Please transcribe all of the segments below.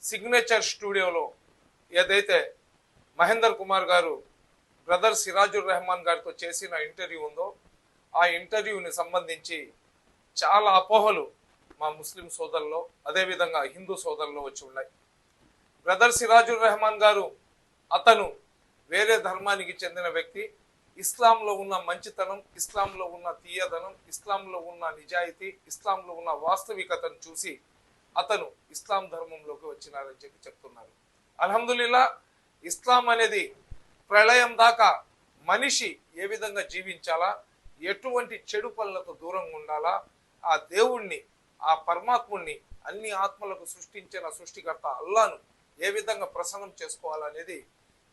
Signature స్టూడియోలో ఏదైతే మహేందర్ కుమార్ గారు బ్రదర్ సిరాజుర్ రెహమాన్ గారితో చేసిన ఇంటర్వ్యూ ఉందో ఆ ఇంటర్వ్యూని సంబంధించి చాలా అపోహలు మా ముస్లిం సోదరుల్లో అదేవిధంగా హిందూ సోదరుల్లో వచ్చి ఉన్నాయి. బ్రదర్ సిరాజుర్ రెహమాన్ గారు అతను వేరే ధర్మానికి చెందిన వ్యక్తి. ఇస్లాంలో ఉన్న మంచితనం, ఇస్లాంలో ఉన్న తీయదనం, ఇస్లాంలో ఉన్న నిజాయితీ, ఇస్లాంలో ఉన్న వాస్తవికతను చూసి అతను ఇస్లాం ధర్మంలోకి వచ్చినారని చెప్తున్నారు. అల్హమ్దులిల్లా ఇస్లాం అనేది ప్రళయం దాకా మనిషి ఏ విధంగా జీవించాలా, ఎటువంటి చెడు పనులకు దూరంగా ఉండాలా, ఆ దేవుణ్ణి ఆ పరమాత్ముణ్ణి అన్ని ఆత్మలకు సృష్టించిన సృష్టికర్త అల్లాను ఏ విధంగా ప్రసన్నం చేసుకోవాలనేది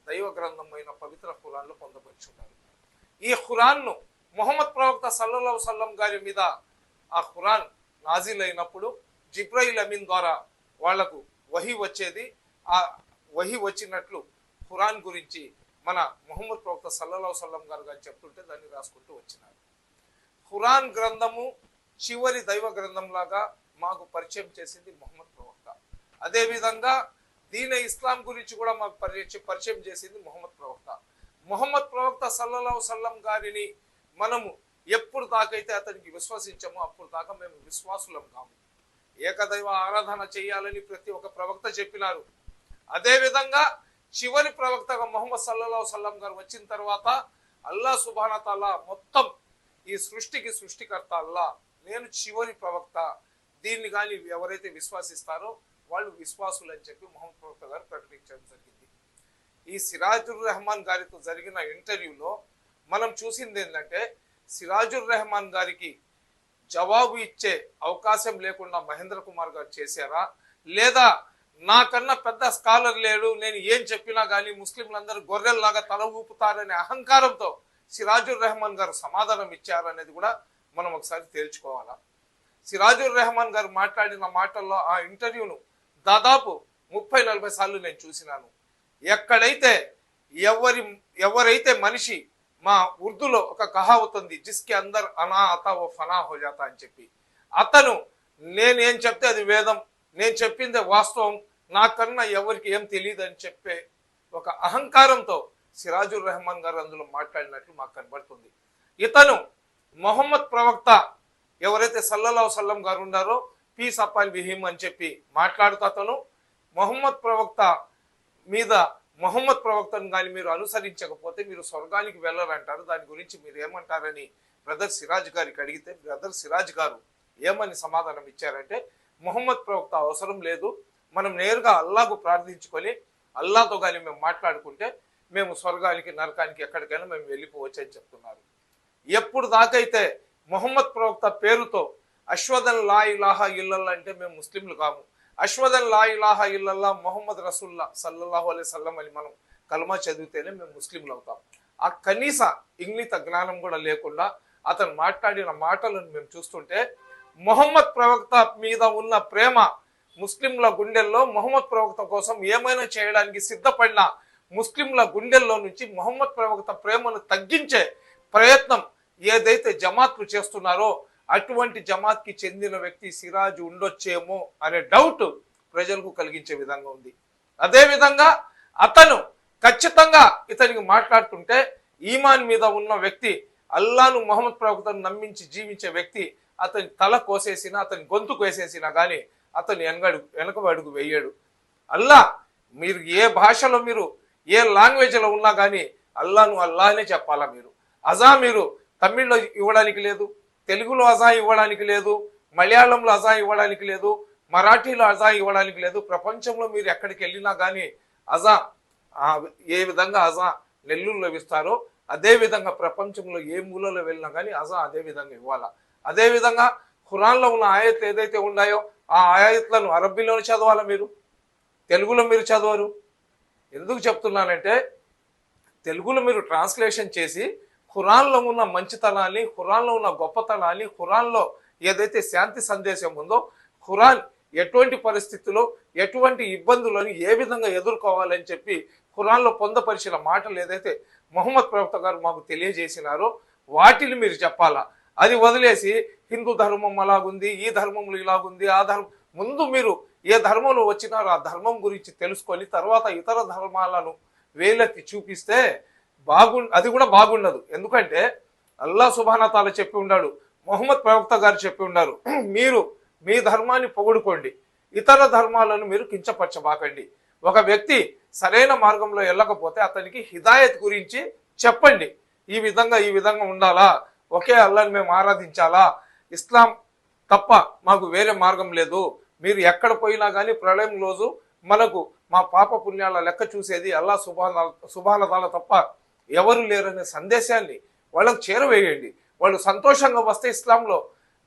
దైవ గ్రంథమైన పవిత్ర ఖురాన్లో పొందపరుచున్నారు. ఈ ఖురాన్ను ముహమ్మద్ ప్రవక్త సల్లల్లాహు అలైహి వసల్లం గారి మీద ఆ ఖురాన్ నాజిల్ అయినప్పుడు జిబ్రాయిల్ అమీన్ ద్వారా వాళ్లకు వహీ వచ్చేది. ఆ వహీ వచ్చినట్లు ఖురాన్ గురించి మన ముహమ్మద్ ప్రవక్త సల్లల్లాహు అలైహి వసల్లం గారు కానీ చెప్తుంటే దాన్ని రాసుకుంటూ వచ్చినారు. ఖురాన్ గ్రంథము చివరి దైవ గ్రంథంలాగా మాకు పరిచయం చేసింది ముహమ్మద్ ప్రవక్త. అదేవిధంగా దీని ఇస్లాం గురించి కూడా మాకు పరిచయం చేసింది ముహమ్మద్ ప్రవక్త. ముహమ్మద్ ప్రవక్త సల్లల్లాహు అలైహి వసల్లం గారిని మనము ఎప్పుడు దాకైతే అతనికి విశ్వసించామో అప్పుడు దాకా మేము విశ్వాసులం కాము. ఏకదైవ ఆరాధన చేయాలని ప్రతి ఒక్క ప్రవక్త చెప్పినారు. అదేవిధంగా చివరి ప్రవక్తగా ముహమ్మద్ సల్లల్లాహు అలైహి వసల్లం గారు వచ్చిన తర్వాత అల్లా సుబ్హానహు తఆలా మొత్తం ఈ సృష్టికి సృష్టికర్త అల్లా, నేను చివరి ప్రవక్త, దీన్ని కానీ ఎవరైతే విశ్వాసిస్తారో వాళ్ళు విశ్వాసులు అని చెప్పి ముహమ్మద్ ప్రవక్త గారు ప్రకటించడం జరిగింది. ఈ సిరాజుర్ రెహమాన్ గారితో జరిగిన ఇంటర్వ్యూలో మనం చూసింది ఏంటంటే సిరాజుర్ రెహమాన్ గారికి జవాబు ఇచ్చే అవకాశం లేకుండా మహేంద్ర కుమార్ గారు చేశారా, లేదా నాకన్నా పెద్ద స్కాలర్ లేడు, నేను ఏం చెప్పినా కానీ ముస్లింలందరూ గొర్రెల్లాగా తల ఊపుతారనే అహంకారంతో సిరాజుర్ రెహమాన్ గారు సమాధానం ఇచ్చారనేది కూడా మనం ఒకసారి తేల్చుకోవాలా. సిరాజుర్ రెహమాన్ గారు మాట్లాడిన మాటల్లో ఆ ఇంటర్వ్యూను దాదాపు 30-40 సార్లు నేను చూసినాను. ఎక్కడైతే ఎవరైతే మనిషి, మా ఉర్దూలో ఒక కహావత్ ఉంది, జిస్కి అందర్ అనా అతా ఓ ఫనా హో జాతా అని చెప్పి, అతను నేనేం చెప్తే అది వేదం, నేను చెప్పిందే వాస్తవం, నాకన్నా ఎవరికి ఏం తెలియదు అని చెప్పే ఒక అహంకారంతో సిరాజుర్ రెహమాన్ గారు అందులో మాట్లాడినట్లు మాకు కనబడుతుంది. ఇతను మొహమ్మద్ ప్రవక్త ఎవరైతే సల్లల్లాహు అలైహి వసల్లం గారు ఉన్నారో పీస్ అపాన్ బిహిమ్ అని చెప్పి మాట్లాడుతూ అతను మొహమ్మద్ ప్రవక్త మీద మొహమ్మద్ ప్రవక్తను కానీ మీరు అనుసరించకపోతే మీరు స్వర్గానికి వెళ్ళరంటారు, దాని గురించి మీరు ఏమంటారని బ్రదర్ సిరాజ్ గారికి అడిగితే బ్రదర్ సిరాజ్ గారు ఏమని సమాధానం ఇచ్చారంటే, మొహమ్మద్ ప్రవక్త అవసరం లేదు, మనం నేరుగా అల్లాహకు ప్రార్థించుకొని అల్లాతో కానీ మేము మాట్లాడుకుంటే మేము స్వర్గానికి నరకానికి ఎక్కడికైనా మేము వెళ్ళిపోవచ్చు అని చెప్తున్నారు. ఎప్పుడు దాకైతే మొహమ్మద్ ప్రవక్త పేరుతో అష్వదన్ లా ఇలాహా ఇల్లల్లా అంటే మేము ముస్లింలు కాము, అష్వదన్ లా ఇలాహా ఇల్లల్లా మొహమ్మద్ రసూల్లా సల్లల్లాహు అలైహి వసల్లం అని మనం కలమా చదివితేనే మేము ముస్లింలు అవుతాం. ఆ కనీస ఇంగిత జ్ఞానం కూడా లేకుండా అతను మాట్లాడిన మాటలను మేము చూస్తుంటే మొహమ్మద్ ప్రవక్త మీద ఉన్న ప్రేమ ముస్లింల గుండెల్లో మొహమ్మద్ ప్రవక్త కోసం ఏమైనా చేయడానికి సిద్ధపడిన ముస్లింల గుండెల్లో నుంచి మొహమ్మద్ ప్రవక్త ప్రేమను తగ్గించే ప్రయత్నం ఏదైతే జమాత్లు చేస్తున్నారో అటువంటి జమాత్కి చెందిన వ్యక్తి సిరాజ్ ఉండొచ్చేమో అనే డౌట్ ప్రజలకు కలిగించే విధంగా ఉంది. అదేవిధంగా అతను ఖచ్చితంగా ఇతనికి మాట్లాడుతుంటే ఈమాన్ మీద ఉన్న వ్యక్తి, అల్లాను మొహమ్మద్ ప్రవక్తను నమ్మించి జీవించే వ్యక్తి అతని తల కోసేసినా అతని గొంతు కోసేసినా కానీ అతను వెనక అడుగు వేయడు. అల్లా మీరు ఏ భాషలో మీరు ఏ లాంగ్వేజ్లో ఉన్నా కానీ అల్లాను అల్లానే చెప్పాలా. మీరు అజా మీరు తమిళ్లో ఇవ్వడానికి లేదు, తెలుగులో అజా ఇవ్వడానికి లేదు, మలయాళంలో అజా ఇవ్వడానికి లేదు, మరాఠీలో అజా ఇవ్వడానికి లేదు. ప్రపంచంలో మీరు ఎక్కడికి వెళ్ళినా కానీ అజా ఏ విధంగా అజా నెల్లూరులో ఇస్తారో అదేవిధంగా ప్రపంచంలో ఏ మూలలో వెళ్ళినా కానీ అజా అదే విధంగా ఇవ్వాలా. అదేవిధంగా ఖురాన్లో ఉన్న ఆయత్ ఏదైతే ఉన్నాయో ఆ ఆయత్లను అరబ్బీలోనే చదవాలా, మీరు తెలుగులో మీరు చదవరు. ఎందుకు చెప్తున్నానంటే తెలుగులో మీరు ట్రాన్స్లేషన్ చేసి ఖురాన్లో ఉన్న మంచితనాన్ని, ఖురాన్లో ఉన్న గొప్పతనాన్ని, ఖురాన్లో ఏదైతే శాంతి సందేశం ఉందో, ఖురాన్ ఎటువంటి పరిస్థితుల్లో ఎటువంటి ఇబ్బందులను ఏ విధంగా ఎదుర్కోవాలని చెప్పి ఖురాన్లో పొందపరిచిన మాటలు ఏదైతే మొహమ్మద్ ప్రవక్త గారు మాకు తెలియజేసినారో వాటిని మీరు చెప్పాలా. అది వదిలేసి హిందూ ధర్మం అలాగుంది, ఈ ధర్మంలో ఇలాగుంది, ఆ ధర్మం ముందు మీరు ఏ ధర్మంలో వచ్చినారో ఆ ధర్మం గురించి తెలుసుకొని తర్వాత ఇతర ధర్మాలను వేలెత్తి చూపిస్తే అది కూడా బాగుండదు. ఎందుకంటే అల్లా సుబ్హానా తాలా చెప్పి ఉన్నాడు, మొహమ్మద్ ప్రవక్త గారు చెప్పి ఉన్నారు, మీరు మీ ధర్మాన్ని పొగుడుకోండి, ఇతర ధర్మాలను మీరు కించపరచబాకండి. ఒక వ్యక్తి సరైన మార్గంలో వెళ్ళకపోతే అతనికి హిదాయత్ గురించి చెప్పండి. ఈ విధంగా ఉండాలా, ఒకే అల్లాని మేము ఆరాధించాలా, ఇస్లాం తప్ప మాకు వేరే మార్గం లేదు, మీరు ఎక్కడ పోయినా కానీ ప్రళయం రోజు మనకు మా పాప పుణ్యాల లెక్క చూసేది అల్లా సుబ్హానా తాలా తప్ప ఎవరు లేరనే సందేశాన్ని వాళ్ళకు చేరవేయండి. వాళ్ళు సంతోషంగా వస్తే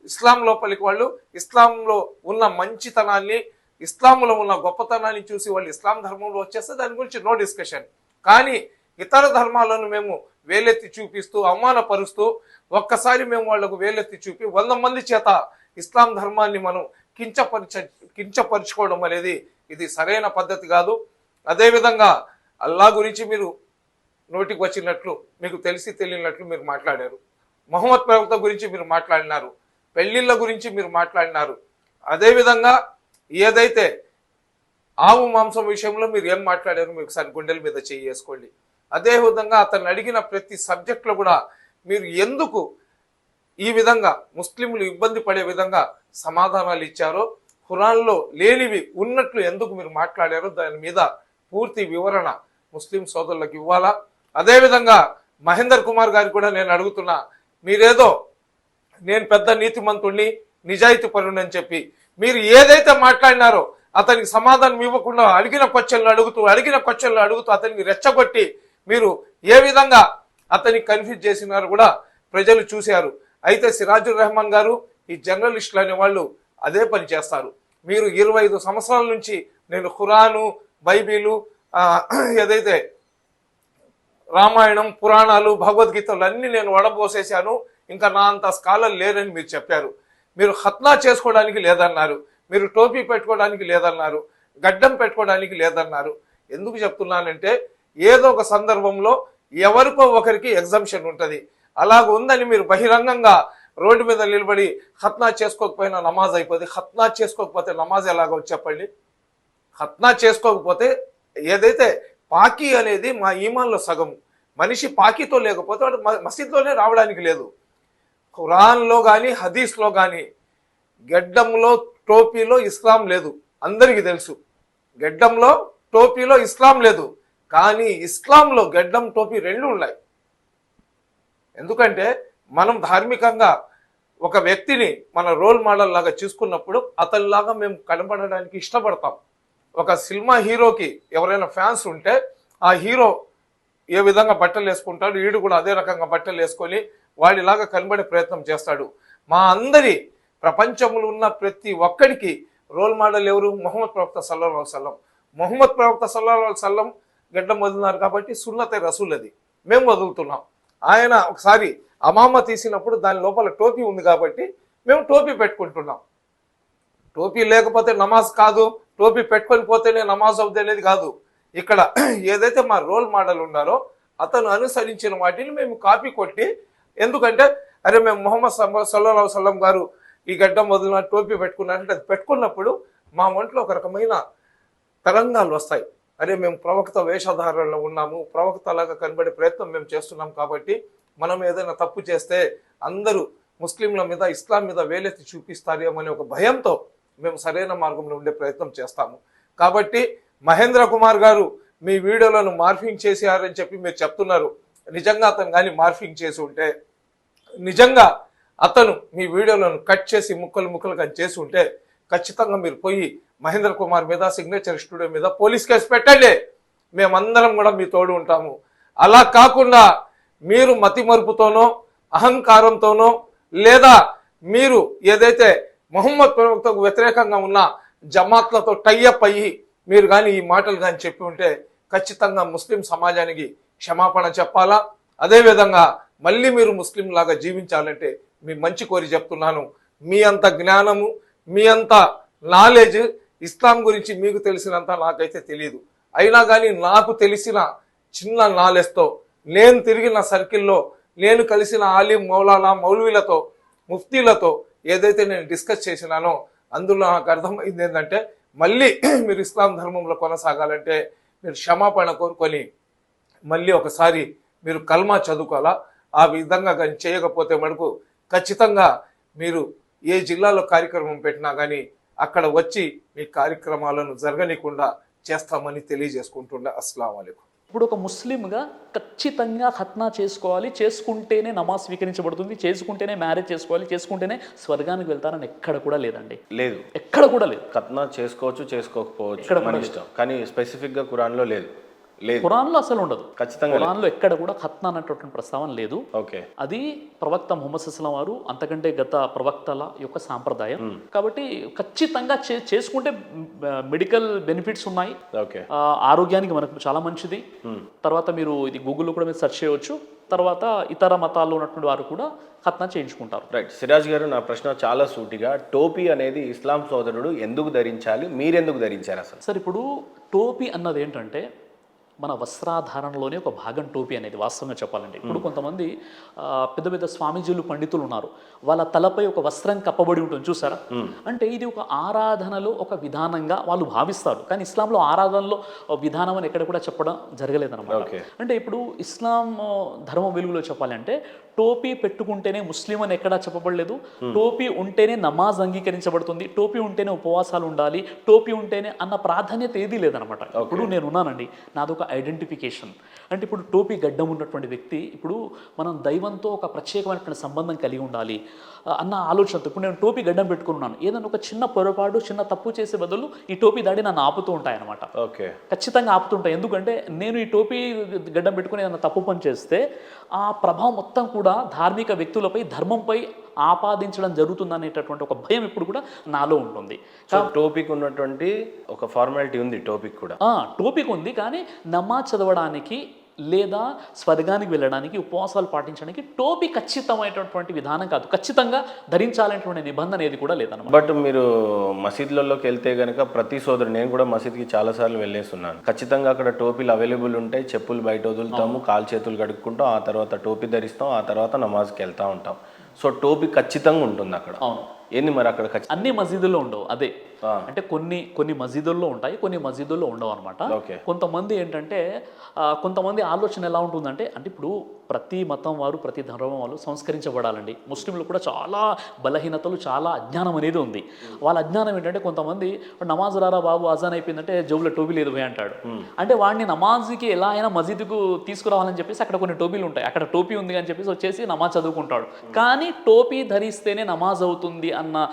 ఇస్లాం లోపలికి వాళ్ళు ఇస్లాంలో ఉన్న మంచితనాన్ని, ఇస్లాంలో ఉన్న గొప్పతనాన్ని చూసి వాళ్ళు ఇస్లాం ధర్మంలో వచ్చేస్తే దాని గురించి నో డిస్కషన్. కానీ ఇతర ధర్మాలను మేము వేలెత్తి చూపిస్తూ అవమానపరుస్తూ ఒక్కసారి మేము వాళ్లకు వేలెత్తి చూపి 100 మంది చేత ఇస్లాం ధర్మాన్ని మనం కించపరుచుకోవడం అనేది ఇది సరైన పద్ధతి కాదు. అదేవిధంగా అల్లా గురించి మీరు నోటికి వచ్చినట్లు, మీకు తెలిసి తెలియనట్లు మీరు మాట్లాడారు. మొహమ్మద్ ప్రవక్త గురించి మీరు మాట్లాడినారు, పెళ్లిళ్ళ గురించి మీరు మాట్లాడినారు. అదేవిధంగా ఏదైతే ఆవు మాంసం విషయంలో మీరు ఏం మాట్లాడారు మీకు ఒకసారి గుండెల మీద చేసుకోండి. అదేవిధంగా అతను అడిగిన ప్రతి సబ్జెక్టులో కూడా మీరు ఎందుకు ఈ విధంగా ముస్లింలు ఇబ్బంది పడే విధంగా సమాధానాలు ఇచ్చారో, ఖురాన్లో లేనివి ఉన్నట్లు ఎందుకు మీరు మాట్లాడారో దాని మీద పూర్తి వివరణ ముస్లిం సోదరులకు ఇవ్వాలా. అదేవిధంగా మహేందర్ కుమార్ గారికి కూడా నేను అడుగుతున్నా, మీరేదో నేను పెద్ద నీతిమంతుణ్ణి నిజాయితీ పరుణని చెప్పి మీరు ఏదైతే మాట్లాడినారో అతనికి సమాధానం ఇవ్వకుండా అడిగిన క్వశ్చన్లు అడుగుతూ అతనికి రెచ్చగొట్టి మీరు ఏ విధంగా అతనికి కన్ఫ్యూజ్ చేసినారు కూడా ప్రజలు చూశారు. అయితే సిరాజుర్ రెహమాన్ గారు, ఈ జర్నలిస్టులు అనే వాళ్ళు అదే పని చేస్తారు. మీరు 25 సంవత్సరాల నుంచి నేను ఖురాను, బైబిలు, ఏదైతే రామాయణం, పురాణాలు, భగవద్గీతలు అన్ని నేను వడబోసేశాను, ఇంకా నా అంత స్కాలర్ లేరని మీరు చెప్పారు. మీరు ఖత్నా చేసుకోవడానికి లేదన్నారు, మీరు టోపీ పెట్టుకోవడానికి లేదన్నారు, గడ్డం పెట్టుకోవడానికి లేదన్నారు. ఎందుకు చెప్తున్నానంటే ఏదో ఒక సందర్భంలో ఎవరికో ఒకరికి ఎగ్జంప్షన్ ఉంటుంది. అలాగ ఉందని మీరు బహిరంగంగా రోడ్డు మీద నిలబడి ఖత్నా చేసుకోకపోయినా నమాజ్ అయిపోతుంది. ఖత్నా చేసుకోకపోతే నమాజ్ ఎలాగో చెప్పండి. ఖత్నా చేసుకోకపోతే ఏదైతే పాకీ అనేది మా ఈమాన్లో సగం. మనిషి పాకీతో లేకపోతే వాడు మసీద్లోనే రావడానికి లేదు. ఖురాన్లో కానీ హదీస్లో కానీ గడ్డంలో టోపీలో ఇస్లాం లేదు, అందరికీ తెలుసు. గడ్డంలో టోపీలో ఇస్లాం లేదు, కానీ ఇస్లాంలో గడ్డం టోపీ రెండు ఉన్నాయి. ఎందుకంటే మనం ధార్మికంగా ఒక వ్యక్తిని మన రోల్ మోడల్ లాగా చూసుకున్నప్పుడు అతనిలాగా మేము కనబడడానికి ఇష్టపడతాం. ఒక సినిమా హీరోకి ఎవరైనా ఫ్యాన్స్ ఉంటే ఆ హీరో ఏ విధంగా బట్టలు వేసుకుంటాడు, వీడు కూడా అదే రకంగా బట్టలు వేసుకొని వాడిలాగా కనబడే ప్రయత్నం చేస్తాడు. మా అందరి ప్రపంచంలో ఉన్న ప్రతి ఒక్కడికి రోల్ మోడల్ ఎవరు? మొహమ్మద్ ప్రవక్త సల్లల్లాహు అలైహి వసల్లం. మొహమ్మద్ ప్రవక్త సల్లల్లాహు అలైహి వసల్లం గడ్డం వదిలినారు కాబట్టి సున్నతే రసూల్ అది మేము వదులుతున్నాం. ఆయన ఒకసారి అమామ తీసినప్పుడు దాని లోపల టోపీ ఉంది కాబట్టి మేము టోపీ పెట్టుకుంటున్నాం. టోపీ లేకపోతే నమాజ్ కాదు, టోపీ పెట్టుకొని పోతేనే నమాజ్ అవుతుంది అనేది కాదు. ఇక్కడ ఏదైతే మా రోల్ మోడల్ ఉన్నారో అతను అనుసరించిన వాటిని మేము కాపీ కొట్టి, ఎందుకంటే అరే మేము మొహమ్మద్ సల్లల్లాహు అలైహి వసల్లం గారు ఈ గడ్డం వదిలిన టోపీ పెట్టుకున్నారంటే అది పెట్టుకున్నప్పుడు మా ఒంట్లో ఒక రకమైన తరంగాలు వస్తాయి. అరే మేము ప్రవక్త వేషధారణలో ఉన్నాము, ప్రవక్తలాగా కనబడే ప్రయత్నం మేము చేస్తున్నాం కాబట్టి మనం ఏదైనా తప్పు చేస్తే అందరూ ముస్లింల మీద, ఇస్లాం మీద వేలెత్తి చూపిస్తారేమనే ఒక భయంతో మేము సరైన మార్గంలో ఉండే ప్రయత్నం చేస్తాము. కాబట్టి మహేంద్ర కుమార్ గారు మీ వీడియోలను మార్ఫింగ్ చేశారని చెప్పి మీరు చెప్తున్నారు. నిజంగా అతను కానీ మార్ఫింగ్ చేసి ఉంటే, నిజంగా అతను మీ వీడియోలను కట్ చేసి ముక్కలు కానీ చేసి ఉంటే ఖచ్చితంగా మీరు పోయి మహేంద్ర కుమార్ మీద, సిగ్నేచర్ స్టూడియో మీద పోలీస్ కేసు పెట్టండి. మేమందరం కూడా మీ తోడు ఉంటాము. అలా కాకుండా మీరు మతిమరుపుతోనో అహంకారంతోనో లేదా మీరు ఏదైతే మొహమ్మద్ ప్రవక్తకు వ్యతిరేకంగా ఉన్న జమాత్లతో టైఅప్ అయ్యి మీరు కానీ ఈ మాటలు కానీ చెప్పి ఉంటే ఖచ్చితంగా ముస్లిం సమాజానికి క్షమాపణ చెప్పాలా. అదేవిధంగా మళ్ళీ మీరు ముస్లిం లాగా జీవించాలంటే మీ మంచి కోరి చెప్తున్నాను. మీ అంత జ్ఞానము, మీ అంత నాలెడ్జ్ ఇస్లాం గురించి మీకు తెలిసినంత నాకైతే తెలియదు. అయినా కానీ నాకు తెలిసిన చిన్న నాలెడ్జ్తో నేను తిరిగిన సర్కిల్లో నేను కలిసిన ఆలిం, మౌలానా, మౌలవీలతో, ముఫ్తీలతో ఏదైతే నేను డిస్కస్ చేసినానో అందులో నాకు అర్థమైంది ఏంటంటే మళ్ళీ మీరు ఇస్లాం ధర్మంలో కొనసాగాలంటే మీరు క్షమాపణ కోరుకొని మళ్ళీ ఒకసారి మీరు కల్మా చదువుకోవాలా. ఆ విధంగా కానీ చేయకపోతే మనకు ఖచ్చితంగా మీరు ఏ జిల్లాలో కార్యక్రమం పెట్టినా కానీ అక్కడ వచ్చి మీ కార్యక్రమాలను జరగనీయకుండా చేస్తామని తెలియజేసుకుంటుండే. అస్సలాము అలైకుం. ఇప్పుడు ఒక ముస్లింగా ఖచ్చితంగా ఖత్నా చేసుకోవాలి, చేసుకుంటేనే నమాజ్ స్వీకరించబడుతుంది, చేసుకుంటేనే మ్యారేజ్ చేసుకోవాలి, చేసుకుంటేనే స్వర్గానికి వెళ్తారని ఎక్కడ కూడా లేదండి. లేదు, ఎక్కడ కూడా లేదు. ఖత్నా చేసుకోవచ్చు, చేసుకోకపోవచ్చు, ఇక్కడ మన ఇష్టం. కానీ స్పెసిఫిక్గా ఖురాన్లో లేదు. ఖురాన్లో అసలు ఉండదు. ఖచ్చితంగా ఖురాన్లో ఎక్కడ కూడా ఖత్నా అన్నటువంటి ప్రస్తావన లేదు. ఓకే, అది ప్రవక్త ముహమ్మద్ సల్లం వారు అంతకంటే గత ప్రవక్తల యొక్క సాంప్రదాయం. కాబట్టి ఖచ్చితంగా చేసుకుంటే మెడికల్ బెనిఫిట్స్ ఉన్నాయి. ఓకే, ఆరోగ్యానికి మనకు చాలా మంచిది. తర్వాత మీరు ఇది గూగుల్లో కూడా మీరు సెర్చ్ చేయవచ్చు. తర్వాత ఇతర మతాల్లో ఉన్నటువంటి వారు కూడా ఖత్నా చేయించుకుంటారు. రైట్. సిరాజ్ గారు, నా ప్రశ్న చాలా సూటిగా, టోపీ అనేది ఇస్లాం సోదరుడు ఎందుకు ధరించాలి, మీరెందుకు ధరించారు అసలు? సార్, ఇప్పుడు టోపీ అన్నది ఏంటంటే మన వస్త్రాధారణలోనే ఒక భాగం టోపీ అనేది, వాస్తవంగా చెప్పాలంటే. ఇప్పుడు కొంతమంది పెద్ద పెద్ద స్వామీజీలు, పండితులు ఉన్నారు, వాళ్ళ తలపై ఒక వస్త్రం కప్పబడి ఉంటుంది, చూసారా? అంటే ఇది ఒక ఆరాధనలో ఒక విధానంగా వాళ్ళు భావిస్తారు. కానీ ఇస్లాంలో ఆరాధనలో విధానం అని ఎక్కడ కూడా చెప్పడం జరగలేదన్నమాట. అంటే ఇప్పుడు ఇస్లాం ధర్మం వెలుగులో చెప్పాలంటే టోపీ పెట్టుకుంటేనే ముస్లిం అని ఎక్కడా చెప్పబడలేదు. టోపీ ఉంటేనే నమాజ్ అంగీకరించబడుతుంది, టోపీ ఉంటేనే ఉపవాసాలు ఉండాలి, టోపీ ఉంటేనే అన్న ప్రాధాన్యత ఏదీ లేదనమాట. ఇప్పుడు నేను ఉన్నానండి, నాదొక ఐడెంటిఫికేషన్. అంటే ఇప్పుడు టోపీ గడ్డం ఉన్నటువంటి వ్యక్తి, ఇప్పుడు మనం దైవంతో ఒక ప్రత్యేకమైనటువంటి సంబంధం కలిగి ఉండాలి అన్న ఆలోచనతో ఇప్పుడు నేను టోపీ గడ్డం పెట్టుకున్నాను. ఏదైనా ఒక చిన్న పొరపాటు, చిన్న తప్పు చేసే బదులు ఈ టోపీ దాడి నన్ను ఆపుతూ ఉంటాయన్నమాట. ఓకే, ఖచ్చితంగా ఆపుతుంటాయి. ఎందుకంటే నేను ఈ టోపీ గడ్డం పెట్టుకుని ఏదైనా తప్పు పని చేస్తే ఆ ప్రభావం మొత్తం కూడా ధార్మిక వ్యక్తులపై, ధర్మంపై ఆపాదించడం జరుగుతుందనేటటువంటి ఒక భయం ఇప్పుడు కూడా నాలో ఉంటుంది. టోపీకి ఉన్నటువంటి ఒక ఫార్మాలిటీ ఉంది, టోపీకి కూడా. టోపీకి ఉంది, కానీ నమాజ్ చదవడానికి లేదా స్వర్గానికి వెళ్ళడానికి, ఉపవాసాలు పాటించడానికి టోపీ ఖచ్చితమైనటువంటి విధానం కాదు. ఖచ్చితంగా ధరించాలనేటువంటి నిబంధన ఏది కూడా లేదన్నమాట. బట్ మీరు మసీద్లలోకి వెళ్తే కనుక ప్రతి సోదరు, నేను కూడా మసీద్కి చాలాసార్లు వెళ్ళేస్తున్నాను, ఖచ్చితంగా అక్కడ టోపీలు అవైలబుల్ ఉంటాయి. చెప్పులు బయట వదులుతాము, కాలు చేతులు కడుక్కుంటాం, ఆ తర్వాత టోపీ ధరిస్తాం, ఆ తర్వాత నమాజ్కి వెళ్తూ ఉంటాం. సో టోపీ ఖచ్చితంగా ఉంటుంది అక్కడ. అవును. ఏంది మరి అక్కడ అన్ని మసీదుల్లో ఉండవు. అదే అంటే కొన్ని మసీదుల్లో ఉంటాయి, కొన్ని మసీదుల్లో ఉండవు అనమాట. కొంతమంది ఏంటంటే కొంతమంది ఆలోచన ఎలా ఉంటుందంటే, అంటే ఇప్పుడు ప్రతి మతం వారు, ప్రతి ధర్మం వాళ్ళు సంస్కరించబడాలండి. ముస్లింలు కూడా చాలా బలహీనతలు, చాలా అజ్ఞానం అనేది ఉంది. వాళ్ళ అజ్ఞానం ఏంటంటే, కొంతమంది నమాజ్ రారా బాబు, అజాన్ అయిపోయిందంటే జోబులో టోపీ లేదు పోయి అంటాడు. అంటే వాడిని నమాజ్కి ఎలా అయినా మసీదుకు తీసుకురావాలని చెప్పేసి అక్కడ కొన్ని టోపీలు ఉంటాయి, అక్కడ టోపీ ఉంది అని చెప్పేసి వచ్చేసి నమాజ్ చదువుకుంటాడు. కానీ టోపీ ధరిస్తేనే నమాజ్ అవుతుంది అన్న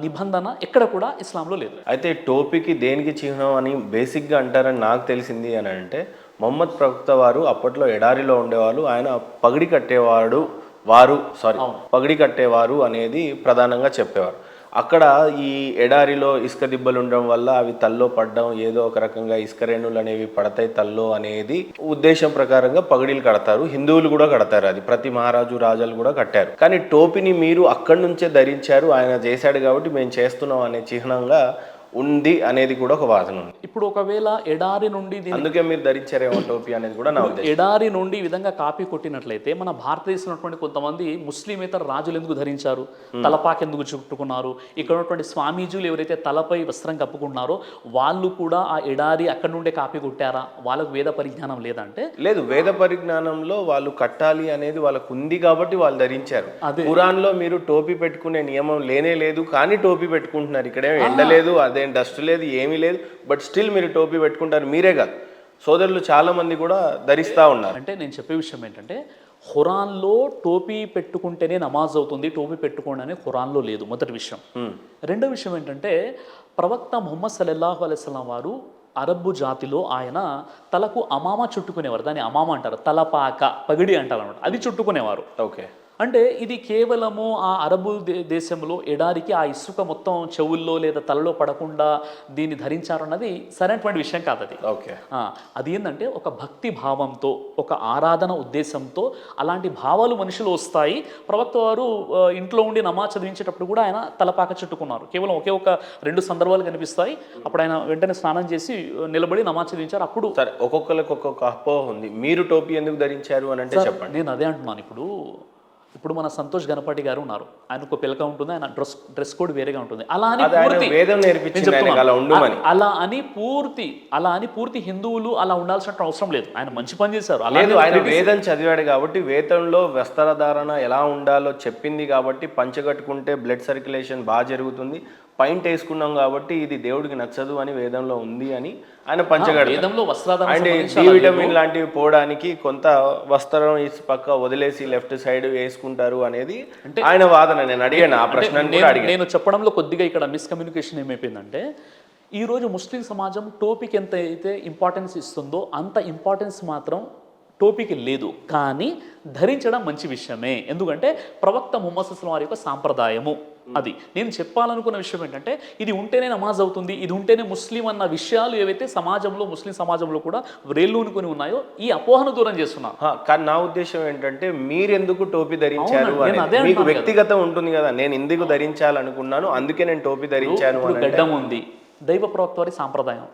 నిబంధన ఎక్కడ కూడా ఇస్లాంలో లేదు. అయితే టోపీకి దేనికి చిహ్నం అని బేసిక్గా అంటారని నాకు తెలిసింది అని అంటే, మొహమ్మద్ ప్రవక్త వారు అప్పట్లో ఎడారిలో ఉండేవాళ్ళు, ఆయన పగిడి కట్టేవారు అనేది ప్రధానంగా చెప్పేవారు. అక్కడ ఈ ఎడారిలో ఇసుక దిబ్బలు ఉండడం వల్ల అవి తల్లో పడడం, ఏదో ఒక రకంగా ఇసుక రేణులు అనేవి పడతాయి తల్లో అనేది ఉద్దేశం ప్రకారంగా పగిడీలు కడతారు. హిందువులు కూడా కడతారు, అది ప్రతి మహారాజు రాజాలు కూడా కట్టారు. కానీ టోపీని మీరు అక్కడి నుంచే ధరించారు, ఆయన చేశాడు కాబట్టి మేము చేస్తున్నాం అనే చిహ్నంగా ఉంది అనేది కూడా ఒక వాదన ఉంది. ఇప్పుడు ఒకవేళ ఎడారి నుండి, అందుకే మీరు ధరించారేమో టోపీ అనేది కూడా నా ఉద్దేశం. ఎడారి నుండి ఈ విధంగా కాపీ కొట్టినట్లయితే మన భారతదేశంలో ఉన్నటువంటి కొంతమంది ముస్లిమేతర రాజులు ఎందుకు ధరించారు, తలపాకి ఎందుకు చుట్టుకున్నారు? ఇక్కడ ఉన్నటువంటి స్వామీజీలు ఎవరైతే తలపై వస్త్రం కప్పుకున్నారో వాళ్ళు కూడా ఆ ఎడారి అక్కడ నుండే కాపీ కొట్టారా? వాళ్ళకు వేద పరిజ్ఞానం లేదంటే లేదు, వేద పరిజ్ఞానంలో వాళ్ళు కట్టాలి అనేది వాళ్ళకు ఉంది కాబట్టి వాళ్ళు ధరించారు. ఖురాన్లో మీరు టోపీ పెట్టుకునే నియమం లేనే లేదు, కానీ టోపీ పెట్టుకుంటున్నారు. ఇక్కడేమో ఎండలేదు, అదే డస్ట్ లేదు, ఏమీ లేదు, బట్ స్టిల్ మీరు టోపీ పెట్టుకుంటారు. మీరే కాదు, సోదరులు చాలా మంది కూడా ధరిస్తూ ఉన్నారు. అంటే నేను చెప్పే విషయం ఏంటంటే, ఖురాన్లో టోపీ పెట్టుకుంటేనే నమాజ్ అవుతుంది, టోపీ పెట్టుకోండి అని ఖురాన్లో లేదు, మొదటి విషయం. రెండో విషయం ఏంటంటే, ప్రవక్త ముహమ్మద్ సల్లల్లాహు అలైహి వసల్లం వారు అరబ్బు జాతిలో ఆయన తలకు అమామా చుట్టుకునేవారు. దాన్ని అమామా అంటారు, తలపాక, పగిడి అంటారు అనమాట, అది చుట్టుకునేవారు. ఓకే. అంటే ఇది కేవలము ఆ అరబు దేశంలో ఎడారికి ఆ ఇసుక మొత్తం చెవుల్లో లేదా తలలో పడకుండా దీన్ని ధరించారు అన్నది సరైనటువంటి విషయం కాదు. అది అది ఏంటంటే ఒక భక్తి భావంతో, ఒక ఆరాధన ఉద్దేశంతో అలాంటి భావాలు మనుషులు వస్తాయి. ప్రవక్త వారు ఇంట్లో ఉండి నమాజ్ చదివించేటప్పుడు కూడా ఆయన తలపాక చుట్టుకున్నారు. కేవలం ఒక 2 సందర్భాలు కనిపిస్తాయి. అప్పుడు ఆయన వెంటనే స్నానం చేసి నిలబడి నమాజ్ చదివించారు. అప్పుడు సరే, ఒక్కొక్కరికి ఒక్కొక్క అపోహ ఉంది. మీరు టోపీ ఎందుకు ధరించారు అని అంటే చెప్పండి. నేను అదే అంటున్నాను. ఇప్పుడు ఇప్పుడు మన సంతోష్ గణపతి గారు ఉన్నారు, ఆయనకు ఒక పిలక ఉంటుంది, ఆయన డ్రెస్ కోడ్ వేరేగా ఉంటుంది. అలా అని అది ఆయన పూర్తి వేదం నేర్పించింది ఆయనకు అలా ఉండమని. అలా అని పూర్తి హిందువులు అలా ఉండాల్సిన అవసరం లేదు. ఆయన మంచి పని చేశారు. లేదు, ఆయన వేదం చదివాడు కాబట్టి వేదంలో వస్త్రధారణ ఎలా ఉండాలో చెప్పింది కాబట్టి పంచ కట్టుకుంటే బ్లడ్ సర్క్యులేషన్ బాగా జరుగుతుంది, పైంట్ వేసుకున్నాం కాబట్టి ఇది దేవుడికి నచ్చదు అని వేదంలో ఉంది అని ఆయన పంచగడ. వేదంలో వస్త్రాధారణ అండ్ డి విటమిన్ లాంటివి పోవడానికి కొంత వస్త్రం ఇసి పక్క వదిలేసి లెఫ్ట్ సైడ్ వేసుకుంటారు అనేది ఆయన వాదన. నేను అడిగాను ఆ ప్రశ్న కూడా అడిగాను. నేను చెప్పడంలో కొద్దిగా ఇక్కడ మిస్కమ్యూనికేషన్ ఏమైపోయిందంటే, ఈరోజు ముస్లిం సమాజం టోపీకి ఎంత అయితే ఇంపార్టెన్స్ ఇస్తుందో అంత ఇంపార్టెన్స్ మాత్రం టోపీకి లేదు. కానీ ధరించడం మంచి విషయమే, ఎందుకంటే ప్రవక్త ముహమ్మద్ సల్లల్లాహు అలైహి వసల్లం సాంప్రదాయము అది. నేను చెప్పాలనుకున్న విషయం ఏంటంటే, ఇది ఉంటేనే నమాజ్ అవుతుంది, ఇది ఉంటేనే ముస్లిం అన్న విషయాలు ఏవైతే సమాజంలో ముస్లిం సమాజంలో కూడా వ్రేళ్ళూనుకొని ఉన్నాయో ఈ అపోహను దూరం చేస్తున్నారు. కానీ నా ఉద్దేశం ఏంటంటే, మీరెందుకు టోపీ ధరించారు అనేది మీకు వ్యక్తిగతం ఉంటుంది కదా. నేను ఎందుకు ధరించాలనుకున్నాను, అందుకే నేను టోపీ ధరించాను. ఇప్పుడు గడ్డం ఉంది, దైవ ప్రవక్త వారి సాంప్రదాయం,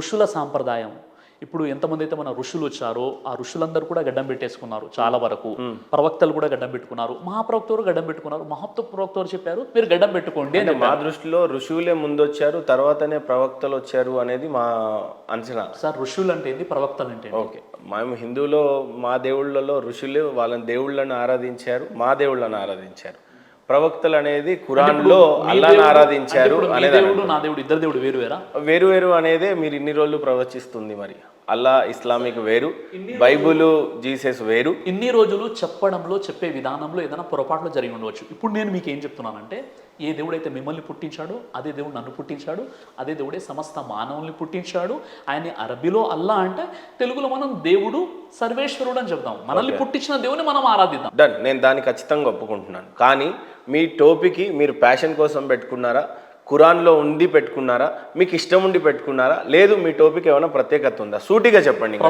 ఋషుల సాంప్రదాయం. ఇప్పుడు ఎంతమంది అయితే మన ఋషులు వచ్చారో ఆ ఋషులందరూ కూడా గడ్డం పెట్టేసుకున్నారు, చాలా వరకు ప్రవక్తలు కూడా గడ్డం పెట్టుకున్నారు, మహాప్రవక్తలు గడ్డం పెట్టుకున్నారు. ప్రవక్తలు చెప్పారు మీరు గడ్డం పెట్టుకోండి అని. మా దృష్టిలో ఋషువులే ముందు వచ్చారు, తర్వాతనే ప్రవక్తలు వచ్చారు అనేది మా అంచనా. సార్ ఋషులు అంటే ఏంటి, ప్రవక్తలు అంటే ఓకే, మేము హిందువులో మా దేవుళ్ళలో ఋషులు వాళ్ళని దేవుళ్ళని ఆరాధించారు, మా దేవుళ్ళని ఆరాధించారు. ప్రవక్తలు అనేది ఖురాన్లో అల్లాహ్ని ఆరాధించారు అనేది. దేవుడు నా దేవుడు ఇద్దరు దేవుడు వేరు వేరా? వేరు వేరు అనేదే మీరు ఇన్ని రోజులు ప్రవచిస్తుంది. మరి అల్లా ఇస్లామిక్ వేరు, బైబుల్ జీసస్ వేరు. ఇన్ని రోజులు చెప్పడంలో చెప్పే విధానంలో ఏదైనా పొరపాట్లు జరిగి ఉండవచ్చు. ఇప్పుడు నేను మీకు ఏం చెప్తున్నానంటే, ఏ దేవుడైతే మిమ్మల్ని పుట్టించాడో అదే దేవుడు నన్ను పుట్టించాడు, అదే దేవుడే సమస్త మానవుల్ని పుట్టించాడు. ఆయన అరబీలో అల్లా అంటే, తెలుగులో మనం దేవుడు సర్వేశ్వరుడు అని చెప్తాం. మనల్ని పుట్టించిన దేవుని మనం ఆరాధిద్దాం. డన్, నేను దాన్ని ఖచ్చితంగా ఒప్పుకుంటున్నాను. కానీ మీ టోపీకి మీరు ప్యాషన్ కోసం పెట్టుకున్నారా, ఖురాన్లో ఉండి పెట్టుకున్నారా, మీకు ఇష్టం ఉండి పెట్టుకున్నారా, లేదు మీ టోపీకి ఏమైనా ప్రత్యేకత ఉందా? సూటిగా చెప్పండి.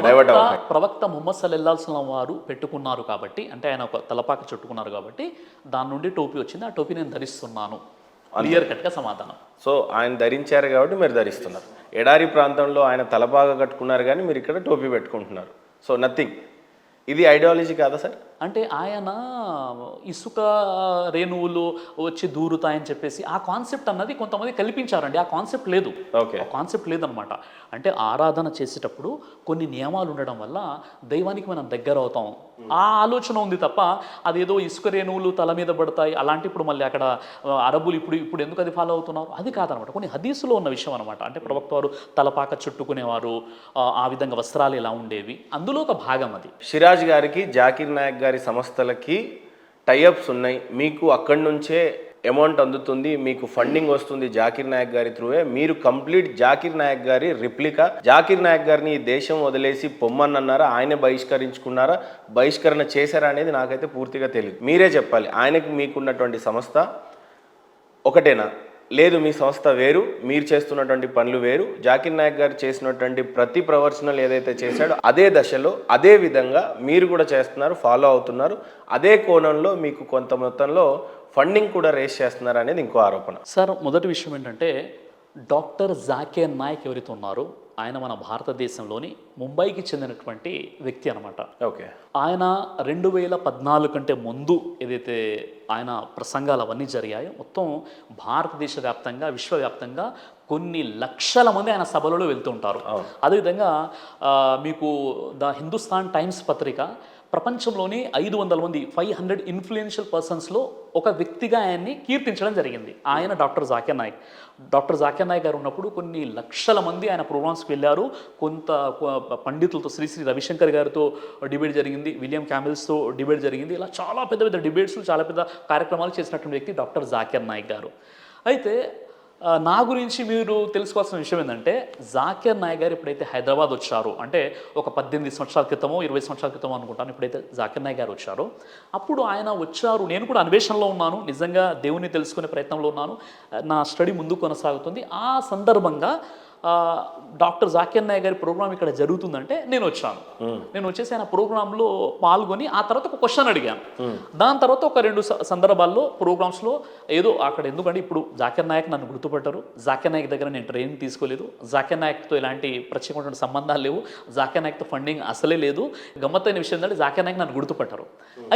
ప్రవక్త ముహమ్మద్ సల్లల్లాహు అలైహి వసల్లం వారు పెట్టుకున్నారు కాబట్టి, అంటే ఆయన ఒక తలపాక చుట్టుకున్నారు కాబట్టి దాని నుండి టోపీ వచ్చింది, ఆ టోపీ నేను ధరిస్తున్నాను. క్లియర్ కట్గా సమాధానం. సో ఆయన ధరించారు కాబట్టి మీరు ధరిస్తున్నారు. ఎడారి ప్రాంతంలో ఆయన తలపాక కట్టుకున్నారు కానీ మీరు ఇక్కడ టోపీ పెట్టుకుంటున్నారు. So nothing. ఇది ఐడియాలజీ కాదా సార్? అంటే ఆయన ఇసుక రేణువులు వచ్చి దూరుతాయని చెప్పేసి ఆ కాన్సెప్ట్ అన్నది కొంతమంది కల్పించారండి. ఆ కాన్సెప్ట్ లేదు, ఆ కాన్సెప్ట్ లేదనమాట. అంటే ఆరాధన చేసేటప్పుడు కొన్ని నియమాలు ఉండడం వల్ల దైవానికి మనం దగ్గర అవుతాం, ఆ ఆలోచన ఉంది తప్ప అదేదో ఇసుక రేణువులు తల మీద పడతాయి అలాంటి ఇప్పుడు మళ్ళీ అక్కడ అరబులు ఇప్పుడు ఎందుకు అది ఫాలో అవుతున్నారు అది కాదనమాట. కొన్ని హదీసులో ఉన్న విషయం అనమాట. అంటే ప్రవక్త వారు తలపాక చుట్టుకునేవారు, ఆ విధంగా వస్త్రాలు ఎలా ఉండేవి, అందులో ఒక భాగం అది. సిరాజ్ గారికి, జాకిర్ నాయక్ గారి సంస్థలకి టైఅప్స్ ఉన్నాయి. మీకు అక్కడి నుంచే అమౌంట్ అందుతుంది, మీకు ఫండింగ్ వస్తుంది జాకిర్ నాయక్ గారి త్రూవే. మీరు కంప్లీట్ జాకిర్ నాయక్ గారి రిప్లికా. జాకిర్ నాయక్ గారిని ఈ దేశం వదిలేసి పొమ్మన్నారా, ఆయనే బహిష్కరించుకున్నారా, బహిష్కరణ చేశారా అనేది నాకైతే పూర్తిగా తెలియదు. మీరే చెప్పాలి. ఆయనకి మీకున్నటువంటి సంస్థ ఒకటేనా, లేదు మీ సంస్థ వేరు, మీరు చేస్తున్నటువంటి పనులు వేరు. జాకిర్ నాయక్ గారు చేసినటువంటి ప్రతి ప్రవర్శనలు ఏదైతే చేశాడో అదే దశలో అదే విధంగా మీరు కూడా చేస్తున్నారు, ఫాలో అవుతున్నారు. అదే కోణంలో మీకు కొంత మొత్తంలో ఫండింగ్ కూడా రేస్ చేస్తున్నారు అనేది ఇంకో ఆరోపణ. సార్ మొదటి విషయం ఏంటంటే, డాక్టర్ జాకిర్ నాయక్ ఎవరైతే ఉన్నారో ఆయన మన భారతదేశంలోని ముంబైకి చెందినటువంటి వ్యక్తి అనమాట. ఓకే, ఆయన 2014 కంటే ముందు ఏదైతే ఆయన ప్రసంగాలు అవన్నీ జరిగాయో మొత్తం భారతదేశ వ్యాప్తంగా విశ్వవ్యాప్తంగా కొన్ని లక్షల మంది ఆయన సభలలో వెళ్తూ ఉంటారు. అదేవిధంగా మీకు ద హిందుస్థాన్ టైమ్స్ పత్రిక ప్రపంచంలోని 500 మంది 500 ఇన్ఫ్లుయెన్షియల్ పర్సన్స్లో ఒక వ్యక్తిగా ఆయన్ని కీర్తించడం జరిగింది. ఆయన డాక్టర్ జాకిర్ నాయక్. డాక్టర్ జాకిర్ నాయక్ గారు ఉన్నప్పుడు కొన్ని లక్షల మంది ఆయన ప్రోగ్రామ్స్కి వెళ్ళారు. కొంత పండితులతో శ్రీ రవిశంకర్ గారితో డిబేట్ జరిగింది, విలియం క్యామిల్స్తో డిబేట్ జరిగింది. ఇలా చాలా పెద్ద పెద్ద డిబేట్స్, చాలా పెద్ద కార్యక్రమాలు చేసినటువంటి వ్యక్తి డాక్టర్ జాకిర్ నాయక్ గారు. అయితే నా గురించి మీరు తెలుసుకోవాల్సిన విషయం ఏంటంటే, జాకిర్ నాయక్ గారు ఎప్పుడైతే హైదరాబాద్ వచ్చారో, అంటే ఒక 18 సంవత్సరాల క్రితమో 20 సంవత్సరాల క్రితమో అనుకుంటాను, ఎప్పుడైతే జాకిర్ నాయక్ గారు వచ్చారో అప్పుడు ఆయన వచ్చారు. నేను కూడా అన్వేషణలో ఉన్నాను, నిజంగా దేవుని తెలుసుకునే ప్రయత్నంలో ఉన్నాను, నా స్టడీ ముందుకు కొనసాగుతుంది. ఆ సందర్భంగా డాక్టర్ జాకిర్ నాయక్ గారి ప్రోగ్రామ్ ఇక్కడ జరుగుతుందంటే నేను వచ్చాను. నేను వచ్చేసి ఆయన ప్రోగ్రాంలో పాల్గొని ఆ తర్వాత ఒక క్వశ్చన్ అడిగాను. దాని తర్వాత ఒక 2 సందర్భాల్లో ప్రోగ్రామ్స్లో ఏదో అక్కడ, ఎందుకంటే ఇప్పుడు జాకిర్ నాయక్ నన్ను గుర్తుపట్టారు, జాకిర్ నాయక్ దగ్గర నేను ట్రైనింగ్ తీసుకోలేదు, జాకిర్ నాయక్తో ఎలాంటి ప్రత్యేకమైన సంబంధాలు లేవు, జాకిర్ నాయక్తో ఫండింగ్ అసలే లేదు. గమ్మత్తైన విషయం ఏంటంటే జాకిర్ నాయక్ నన్ను గుర్తుపట్టారు.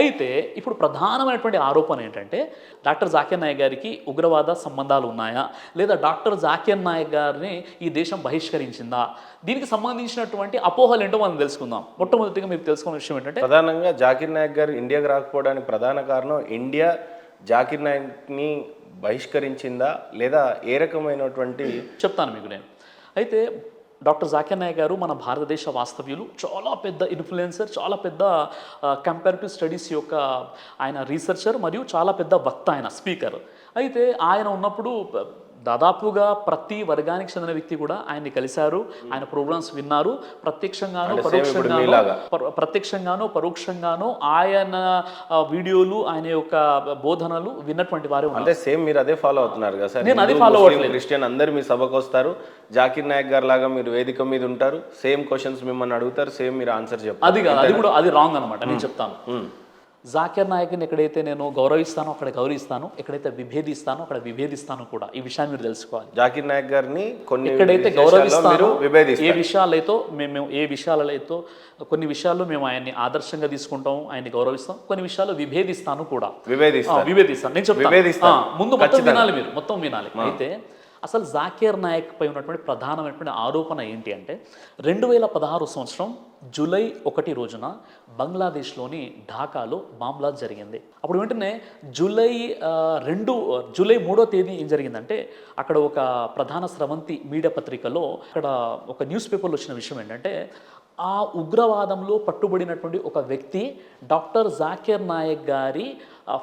అయితే ఇప్పుడు ప్రధానమైనటువంటి ఆరోపణ ఏంటంటే డాక్టర్ జాకిర్ నాయక్ గారికి ఉగ్రవాద సంబంధాలు ఉన్నాయా, లేదా డాక్టర్ జాకిర్ నాయక్ గారిని ఈ దేశం బహిష్కరించిందా, దీనికి సంబంధించినటువంటి అపోహలు ఏంటో మనం తెలుసుకుందాం. మొట్టమొదటిగా మీకు తెలుసుకున్న విషయం ఏంటంటే, ప్రధానంగా జాకిర్ నాయక్ గారు ఇండియాకి రాకపోవడానికి ప్రధాన కారణం ఇండియా జాకిర్ నాయక్ని బహిష్కరించిందా, లేదా ఏ రకమైనటువంటి చెప్తాను మీకు నేను. అయితే డాక్టర్ జాకిర్ నాయక్ గారు మన భారతదేశ వాస్తవ్యులు, చాలా పెద్ద ఇన్ఫ్లుయెన్సర్, చాలా పెద్ద కంపారిటివ్ స్టడీస్ యొక్క ఆయన రీసెర్చర్, మరియు చాలా పెద్ద వక్త, ఆయన స్పీకర్. అయితే ఆయన ఉన్నప్పుడు దాదాపుగా ప్రతి వర్గానికి చెందిన వ్యక్తి కూడా ఆయన్ని కలిశారు, ఆయన ప్రోగ్రామ్స్ విన్నారు. ప్రత్యక్షంగానో పరోక్షంగానో ఆయన వీడియోలు, ఆయన యొక్క బోధనలు విన్నటువంటి వారే ఉన్నారు. అంటే సేమ్ మీరు అదే ఫాలో అవుతున్నారు కదా సార్? నేను అది ఫాలో అవ్వట్లేదు. క్రిస్టియన్ అందరు మీ సభకు వస్తారు, జాకిర్ నాయక్ గారు లాగా మీరు వేదిక మీద ఉంటారు, సేమ్ క్వశ్చన్స్ మిమ్మల్ని అడుగుతారు, సేమ్ మీరు ఆన్సర్ చెప్తారు. అది కాదు, అది కూడా అది రాంగ్ అనమాట. నేను చెప్తాను. జాకిర్ నాయక్ని ఎక్కడైతే నేను గౌరవిస్తానో అక్కడ గౌరవిస్తాను, ఎక్కడైతే విభేదిస్తానో అక్కడ విభేదిస్తాను కూడా. ఈ విషయాన్ని మీరు తెలుసుకోవాలి. జాకిర్ నాయక్ గారిని ఎక్కడైతే గౌరవిస్తానో, ఏ విషయాలైతే కొన్ని విషయాల్లో మేము ఆయన్ని ఆదర్శంగా తీసుకుంటాం, ఆయన్ని గౌరవిస్తాం, కొన్ని విషయాల్లో విభేదిస్తాను కూడా. విభేదిస్తాను నేను చెప్తాను. ముందు మొత్తం వినాలి, మీరు మొత్తం వినాలి. అయితే అసలు జాకిర్ నాయక్ పై ఉన్నటువంటి ప్రధానమైనటువంటి ఆరోపణ ఏంటి అంటే, 2016 సంవత్సరం జూలై 1 రోజున బంగ్లాదేశ్లోని ఢాకాలో బాంబ్ బ్లాస్ట్ జరిగింది. అప్పుడు వెంటనే జూలై 3వ తేదీ ఏం జరిగిందంటే, అక్కడ ఒక ప్రధాన స్రవంతి మీడియా పత్రికలో అక్కడ ఒక న్యూస్ పేపర్లో వచ్చిన విషయం ఏంటంటే, ఆ ఉగ్రవాదంలో పట్టుబడినటువంటి ఒక వ్యక్తి డాక్టర్ జాకిర్ నాయక్ గారి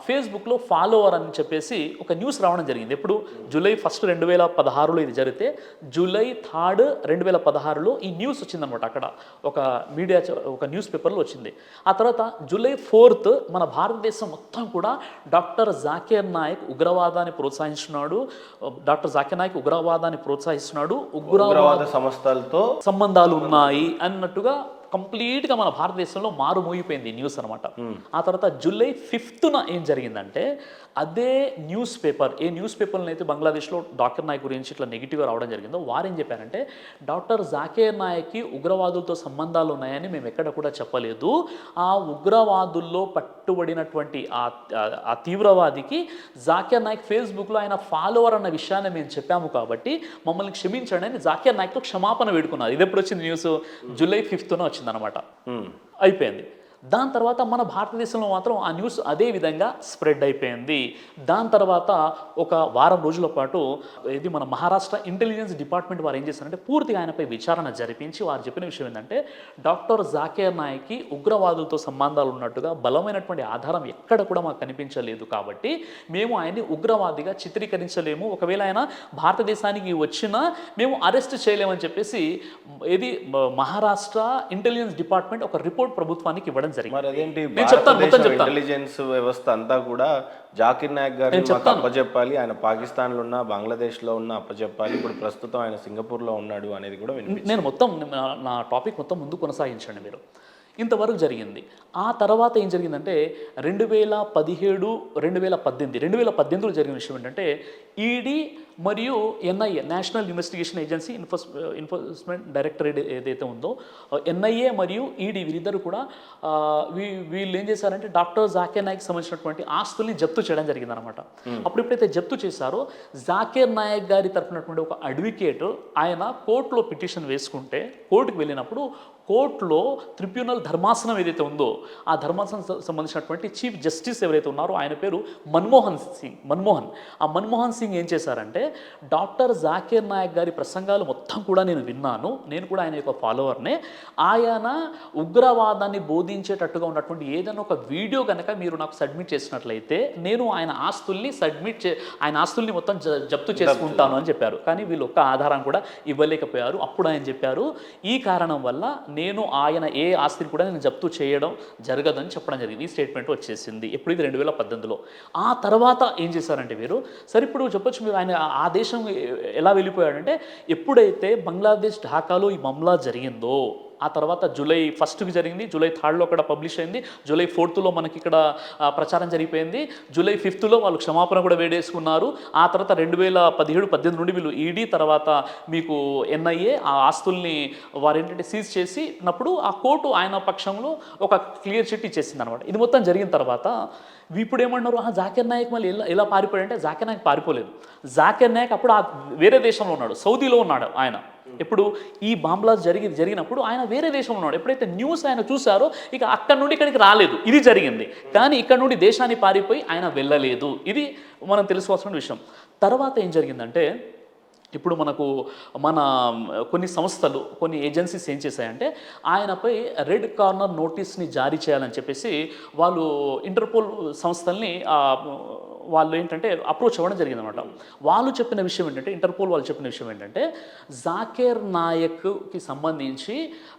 ఫేస్బుక్లో ఫాలోవర్ అని చెప్పేసి ఒక న్యూస్ రావడం జరిగింది. ఎప్పుడు జూలై 1, 2016లో ఇది జరిగితే, జూలై 3, 2016లో ఈ న్యూస్ వచ్చిందనమాట. అక్కడ ఒక న్యూస్ పేపర్లో వచ్చింది. ఆ తర్వాత జూలై 4 మన భారతదేశం మొత్తం కూడా డాక్టర్ జాకిర్ నాయక్ ఉగ్రవాదాన్ని ప్రోత్సహిస్తున్నాడు, ఉగ్రవాద సంస్థలతో సంబంధాలు ఉన్నాయి అన్నట్టుగా కంప్లీట్గా మన భారతదేశంలో మారుమోగిపోయింది ఈ న్యూస్ అనమాట. ఆ తర్వాత జూలై 5న ఏం జరిగిందంటే, అదే న్యూస్ పేపర్, ఏ న్యూస్ పేపర్లో అయితే బంగ్లాదేశ్లో డాక్టర్ నాయక్ గురించి ఇట్లా నెగిటివ్గా రావడం జరిగిందో, వారు ఏం చెప్పారంటే, డాక్టర్ జాకిర్ నాయక్కి ఉగ్రవాదులతో సంబంధాలు ఉన్నాయని మేము ఎక్కడ కూడా చెప్పలేదు, ఆ ఉగ్రవాదుల్లో పట్టుబడినటువంటి ఆ తీవ్రవాదికి జాకిర్ నాయక్ ఫేస్బుక్లో ఆయన ఫాలోవర్ అన్న విషయాన్ని మేము చెప్పాము, కాబట్టి మమ్మల్ని క్షమించండి అని జాకిర్ నాయక్తో క్షమాపణ వేడుకున్నారు. ఇది ఎప్పుడు వచ్చింది న్యూస్? జూలై 5న వచ్చిందనమాట. అయిపోయింది. దాని తర్వాత మన భారతదేశంలో మాత్రం ఆ న్యూస్ అదే విధంగా స్ప్రెడ్ అయిపోయింది. దాని తర్వాత ఒక వారం రోజుల పాటు ఇది మన మహారాష్ట్ర ఇంటెలిజెన్స్ డిపార్ట్మెంట్ వారు ఏం చేశారంటే, పూర్తిగా ఆయనపై విచారణ జరిపించి వారు చెప్పిన విషయం ఏంటంటే, డాక్టర్ జాకిర్ నాయక్కి ఉగ్రవాదులతో సంబంధాలు ఉన్నట్టుగా బలమైనటువంటి ఆధారం ఎక్కడ కూడా మాకు కనిపించలేదు, కాబట్టి మేము ఆయన్ని ఉగ్రవాదిగా చిత్రీకరించలేము, ఒకవేళ ఆయన భారతదేశానికి వచ్చినా మేము అరెస్ట్ చేయలేమని చెప్పేసి ఇది మహారాష్ట్ర ఇంటెలిజెన్స్ డిపార్ట్మెంట్ ఒక రిపోర్ట్ ప్రభుత్వానికి ఇవ్వడం జరిగింది. ఇంటెలిజెన్స్ వ్యవస్థ అంతా కూడా జాకిర్ నాయక్ గారిని మాకు అప్పచెప్పాలి, ఆయన పాకిస్తాన్లో ఉన్న, బంగ్లాదేశ్లో ఉన్న అప్పచెప్పాలి, ఇప్పుడు ప్రస్తుతం ఆయన సింగపూర్లో ఉన్నాడు అనేది కూడా నేను మొత్తం నా టాపిక్ మొత్తం ముందు కొనసాగించండి మీరు. ఇంతవరకు జరిగింది. ఆ తర్వాత ఏం జరిగిందంటే, 2017, 2018లో జరిగిన విషయం ఏంటంటే, ఈడీ మరియు NIA, national investigation agency, enforcement directorate ఏదైతే ఉందో, ఎన్ఐఏ మరియు ఈడీ వీరిద్దరు కూడా వీళ్ళు ఏం చేశారంటే, డాక్టర్ జాకిర్ నాయక్ సంబంధించినటువంటి ఆస్తుల్ని జప్తు చేయడం జరిగిందనమాట. అప్పుడు ఎప్పుడైతే జప్తు చేశారో, జాకిర్ నాయక్ గారి తరఫునటువంటి ఒక అడ్వకేట్ ఆయన కోర్టులో పిటిషన్ వేసుకుంటే, కోర్టుకు వెళ్ళినప్పుడు కోర్టులో ట్రిబ్యునల్ ధర్మాసనం ఏదైతే ఉందో, ఆ ధర్మాసనం సంబంధించినటువంటి చీఫ్ జస్టిస్ ఎవరైతే ఉన్నారో ఆయన పేరు మన్మోహన్. ఆ మన్మోహన్ సింగ్ ఏం చేశారంటే, డాక్టర్ జాకిర్ నాయక్ గారి ప్రసంగాలు మొత్తం కూడా నేను విన్నాను, నేను కూడా ఆయన యొక్క ఫాలోవర్నే, ఆయన ఉగ్రవాదాన్ని బోధించేటట్టుగా ఉన్నటువంటి ఏదైనా ఒక వీడియో కనుక మీరు నాకు సబ్మిట్ చేసినట్లయితే నేను ఆయన ఆస్తుల్ని మొత్తం జప్తు చేసుకుంటాను అని చెప్పారు. కానీ వీళ్ళు ఒక్క ఆధారం కూడా ఇవ్వలేకపోయారు. అప్పుడు ఆయన చెప్పారు, ఈ కారణం వల్ల నేను ఆయన ఏ ఆస్తిని కూడా నేను జప్తు చేయడం జరగదని చెప్పడం జరిగింది. ఈ స్టేట్మెంట్ వచ్చేసింది. ఎప్పుడు ఇది 2018లో. ఆ తర్వాత ఏం చేశారంటే వీరు, సరే ఇప్పుడు చెప్పొచ్చు మీరు ఆయన ఆ దేశం ఎలా వెళ్ళిపోయాడంటే, ఎప్పుడైతే బంగ్లాదేశ్ ఢాకాలో ఈ మామ్లా జరిగిందో ఆ తర్వాత జూలై 1కి జరిగింది, జూలై 3లో అక్కడ పబ్లిష్ అయింది, జూలై 4లో మనకి ఇక్కడ ప్రచారం జరిగిపోయింది, జూలై 5లో వాళ్ళు క్షమాపణ కూడా వేడేసుకున్నారు. ఆ తర్వాత 2017-18 నుండి వీళ్ళు ఈడీ తర్వాత మీకు ఎన్ఐఏ ఆ ఆస్తుల్ని వారేంటంటే సీజ్ చేసినప్పుడు ఆ కోర్టు ఆయన పక్షంలో ఒక క్లియర్ చిట్ ఇచ్చేసింది అనమాట. ఇది మొత్తం జరిగిన తర్వాత ఇప్పుడు ఏమన్నారు, జాకిర్ నాయక్ మళ్ళీ ఎలా పారిపోయాడంటే, జాకిర్ నాయక్ పారిపోలేదు. జాకిర్ నాయక్ అప్పుడు వేరే దేశంలో ఉన్నాడు, సౌదీలో ఉన్నాడు ఆయన. ఇప్పుడు ఈ బాంబ్లాస్ జరిగినప్పుడు ఆయన వేరే దేశంలో ఉన్నాడు. ఎప్పుడైతే న్యూస్ ఆయన చూసారో ఇక అక్కడ నుండి ఇక్కడికి రాలేదు, ఇది జరిగింది. కానీ ఇక్కడ నుండి దేశాన్ని పారిపోయి ఆయన వెళ్ళలేదు. ఇది మనం తెలుసుకోవాల్సిన విషయం. తర్వాత ఏం జరిగిందంటే, ఇప్పుడు మన కొన్ని సంస్థలు కొన్ని ఏజెన్సీస్ ఏం చేశాయంటే, ఆయనపై రెడ్ కార్నర్ నోటీస్ని జారీ చేయాలని చెప్పేసి వాళ్ళు ఇంటర్పోల్ సంస్థల్ని వాళ్ళు ఏంటంటే అప్రోచ్ అవ్వడం జరిగిందనమాట. వాళ్ళు చెప్పిన విషయం ఏంటంటే, ఇంటర్పోల్ వాళ్ళు చెప్పిన విషయం ఏంటంటే, జాకిర్ నాయక్కి సంబంధించి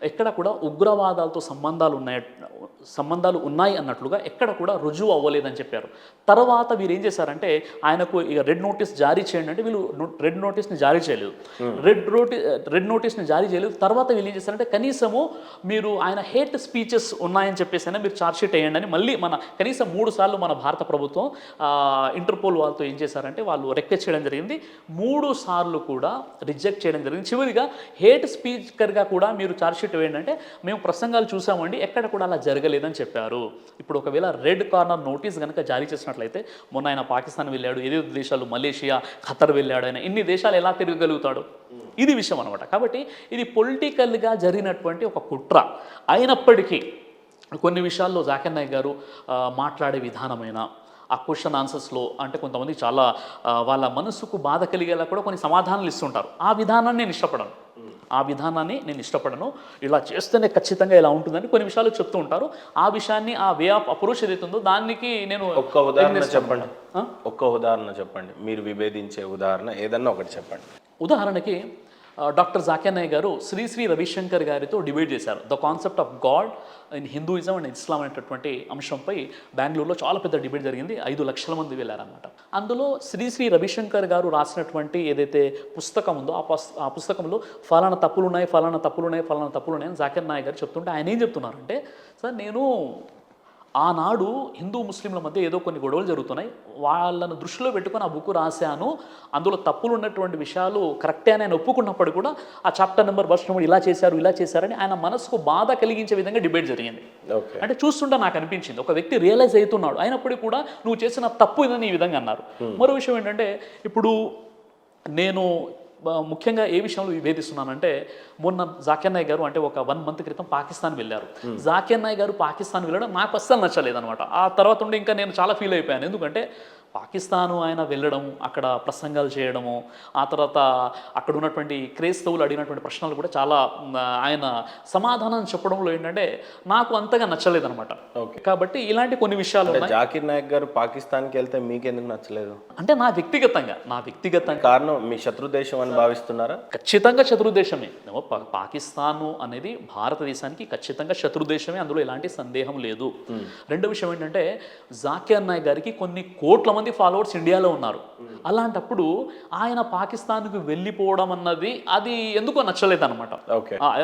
ఎక్కడ కూడా ఉగ్రవాదాలతో సంబంధాలు ఉన్నాయి అన్నట్లుగా ఎక్కడ కూడా రుజువు అవ్వలేదని చెప్పారు. తర్వాత వీరు ఏం చేశారంటే, ఆయనకు ఇక రెడ్ నోటీస్ జారీ చేయండి అంటే వీళ్ళు రెడ్ నోటీస్ని జారీ చేయలేదు. రెడ్ నోటీస్ని జారీ చేయలేదు. తర్వాత వీళ్ళు ఏం చేశారంటే, కనీసము మీరు ఆయన హేట్ స్పీచెస్ ఉన్నాయని చెప్పేసి అయినా మీరు ఛార్జ్షీట్ వేయండి అని మళ్ళీ కనీసం 3 సార్లు మన భారత ప్రభుత్వం ఇంటర్పోల్ వాళ్ళతో ఏం చేశారంటే వాళ్ళు రిక్వెస్ట్ చేయడం జరిగింది. 3 సార్లు కూడా రిజెక్ట్ చేయడం జరిగింది. చివరిగా హేట్ స్పీకర్గా కూడా మీరు ఛార్జ్షీట్ వేయండి అంటే, మేము ప్రసంగాలు చూసామండి, ఎక్కడ కూడా అలా జరగలేదని చెప్పారు. ఇప్పుడు ఒకవేళ రెడ్ కార్నర్ నోటీస్ కనుక జారీ చేసినట్లయితే, మొన్న ఆయన పాకిస్తాన్ వెళ్ళాడు, ఏదో దేశాలు మలేషియా, ఖతర్ వెళ్ళాడు, ఆయన ఇన్ని దేశాలు ఎలా తిరగగలుగుతాడు? ఇది విషయం అనమాట. కాబట్టి ఇది పొలిటికల్గా జరిగినటువంటి ఒక కుట్ర అయినప్పటికీ కొన్ని విషయాల్లో జాకిర్ నాయక్ గారు మాట్లాడే విధానమైన ఆ క్వశ్చన్ ఆన్సర్స్లో అంటే కొంతమంది చాలా వాళ్ళ మనసుకు బాధ కలిగేలా కూడా కొన్ని సమాధానాలు ఇస్తుంటారు. ఆ విధానాన్ని నేను ఇష్టపడను. ఇలా చేస్తేనే ఖచ్చితంగా ఇలా ఉంటుందని కొన్ని విషయాలు చెప్తూ ఉంటారు. ఆ విషయాన్ని ఆ వే ఆఫ్ అప్రోచ్ ఏదైతే ఉందో దానికి నేను ఒక్క ఉదాహరణ చెప్పండి. మీరు విభేదించే ఉదాహరణ ఏదన్నా ఒకటి చెప్పండి. ఉదాహరణకి డాక్టర్ జాకిర్ నాయక్ గారు శ్రీ రవిశంకర్ గారితో డిబేట్ చేశారు. The concept of God in Hinduism and Islam అనేటటువంటి అంశంపై బెంగళూరులో చాలా పెద్ద డిబేట్ జరిగింది. 5 లక్షల మంది వెళ్ళారనమాట. అందులో శ్రీ రవిశంకర్ గారు రాసినటువంటి ఏదైతే పుస్తకం ఉందో ఆ పుస్తకంలో ఫలానా తప్పులు ఉన్నాయి అని జాకిర్ నాయక్ గారు చెప్తుంటే ఆయన ఏం చెప్తున్నారంటే, సార్ నేను ఆనాడు హిందూ ముస్లింల మధ్య ఏదో కొన్ని గొడవలు జరుగుతున్నాయి, వాళ్ళను దృష్టిలో పెట్టుకొని ఆ బుక్ రాశాను, అందులో తప్పులు ఉన్నటువంటి విషయాలు కరెక్టే అని ఆయన ఒప్పుకున్నప్పుడు కూడా ఆ చాప్టర్ నెంబర్ వర్స్ నెంబర్ ఇలా చేశారని ఆయన మనసుకు బాధ కలిగించే విధంగా డిబేట్ జరిగింది. అంటే చూస్తుంటే నాకు అనిపించింది, ఒక వ్యక్తి రియలైజ్ అవుతున్నాడు, అయినప్పటికీ కూడా నువ్వు చేసిన తప్పు ఇదని ఈ విధంగా అన్నారు. మరో విషయం ఏంటంటే, ఇప్పుడు నేను ముఖ్యంగా ఏ విషయంలో విభేదిస్తున్నానంటే, మొన్న జాకిర్ నాయక్ గారు అంటే ఒక 1 మంత్ క్రితం పాకిస్తాన్ వెళ్ళారు. జాకిర్ నాయక్ గారు పాకిస్తాన్ వెళ్ళడం నాకు అస్సలు నచ్చలేదనమాట. ఆ తర్వాత ఉండి ఇంకా నేను చాలా ఫీల్ అయిపోయాను. ఎందుకంటే పాకిస్తాను ఆయన వెళ్ళడం, అక్కడ ప్రసంగాలు చేయడము, ఆ తర్వాత అక్కడ ఉన్నటువంటి క్రైస్తవులు అడిగినటువంటి ప్రశ్నలు కూడా చాలా ఆయన సమాధానం చెప్పడంలో ఏంటంటే నాకు అంతగా నచ్చలేదనమాట. కాబట్టి ఇలాంటి కొన్ని విషయాలు జాకిర్ నాయక్ గారు పాకిస్తాన్కి వెళ్తే మీకెందుకు నచ్చలేదు? అంటే నా వ్యక్తిగతంగా కారణం మీ శత్రు దేశం అని భావిస్తున్నారా? ఖచ్చితంగా శత్రు దేశమే. పాకిస్తాను అనేది భారతదేశానికి ఖచ్చితంగా శత్రు దేశమే, అందులో ఎలాంటి సందేహం లేదు. రెండో విషయం ఏంటంటే, జాకిర్ నాయక్ గారికి కొన్ని కోట్ల మంది ఫాలోవర్స్ ఇండియాలో ఉన్నారు. అలాంటప్పుడు ఆయన పాకిస్తాన్కి వెళ్ళిపోవడం అన్నది అది ఎందుకో నచ్చలేదన్నమాట.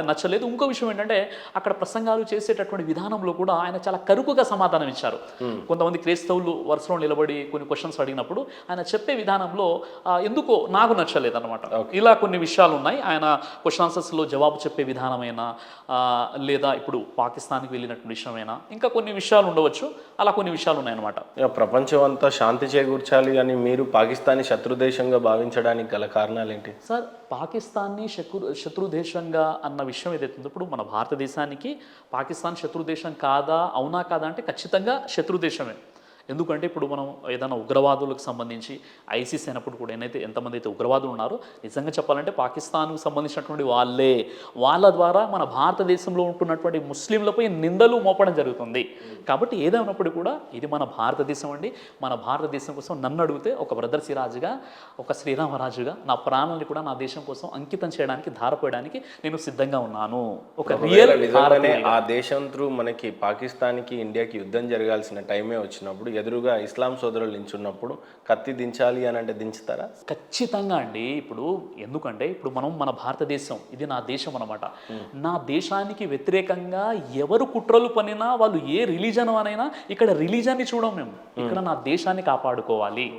నచ్చలేదు. ఇంకో విషయం ఏంటంటే, అక్కడ ప్రసంగాలు చేసేటటువంటి విధానంలో కూడా ఆయన చాలా కరుకుగా సమాధానం ఇచ్చారు. కొంతమంది క్రైస్తవులు వరుసలో నిలబడి కొన్ని క్వశ్చన్స్ అడిగినప్పుడు ఆయన చెప్పే విధానంలో ఎందుకో నాకు నచ్చలేదన్నమాట. ఇలా కొన్ని విషయాలు ఉన్నాయి. ఆయన క్వశ్చన్ ఆన్సర్స్లో జవాబు చెప్పే విధానమైనా లేదా ఇప్పుడు పాకిస్తాన్కి వెళ్ళినటువంటి విషయమైనా ఇంకా కొన్ని విషయాలు ఉండవచ్చు. అలా కొన్ని విషయాలు ఉన్నాయన్నమాట. ప్రపంచం అంతా శాంతి చేకూర్చాలి అని మీరు పాకిస్తాన్ని శత్రు దేశంగా భావించడానికి గల కారణాలు ఏంటి సార్? పాకిస్తాన్ని శత్రు దేశంగా అన్న విషయం ఏదైతే ఉందో, ఇప్పుడు మన భారతదేశానికి పాకిస్తాన్ శత్రు దేశం అవునా కాదా అంటే ఖచ్చితంగా శత్రు దేశమే. ఎందుకంటే ఇప్పుడు మనం ఏదైనా ఉగ్రవాదులకు సంబంధించి ఐసిస్ అయినప్పుడు కూడా ఎంతమంది అయితే ఉగ్రవాదులు ఉన్నారో నిజంగా చెప్పాలంటే పాకిస్తాన్కు సంబంధించినటువంటి వాళ్ళ ద్వారా మన భారతదేశంలో ఉంటున్నటువంటి ముస్లింలపై నిందలు మోపడం జరుగుతుంది. కాబట్టి ఏదైనప్పుడు కూడా ఇది మన భారతదేశం అండి. మన భారతదేశం కోసం నన్ను అడిగితే ఒక బ్రదర్ సిరాజ్గా, ఒక శ్రీరామరాజుగా నా ప్రాణాలను కూడా నా దేశం కోసం అంకితం చేయడానికి, ధారపోయడానికి నేను సిద్ధంగా ఉన్నాను. ఒక రియల్ నిజంగానే ఆ దేశం త్రూ మనకి పాకిస్తాన్కి ఇండియాకి యుద్ధం జరగాల్సిన టైమే వచ్చినప్పుడు ఎదురుగా ఇస్లాం సోదరులు నించున్నప్పుడు కత్తి దించాలి అని అంటే దించుతారా? ఖచ్చితంగా అండి. ఎందుకంటే ఇప్పుడు మన భారతదేశం ఇది నా దేశం అనమాట. నా దేశానికి వ్యతిరేకంగా ఎవరు కుట్రలు పనినా, వాళ్ళు ఏ రిలీజన్ అనైనా, ఇక్కడ రిలీజన్ని చూడం మేము. ఇక్కడ నా దేశాన్ని కాపాడుకోవాలి.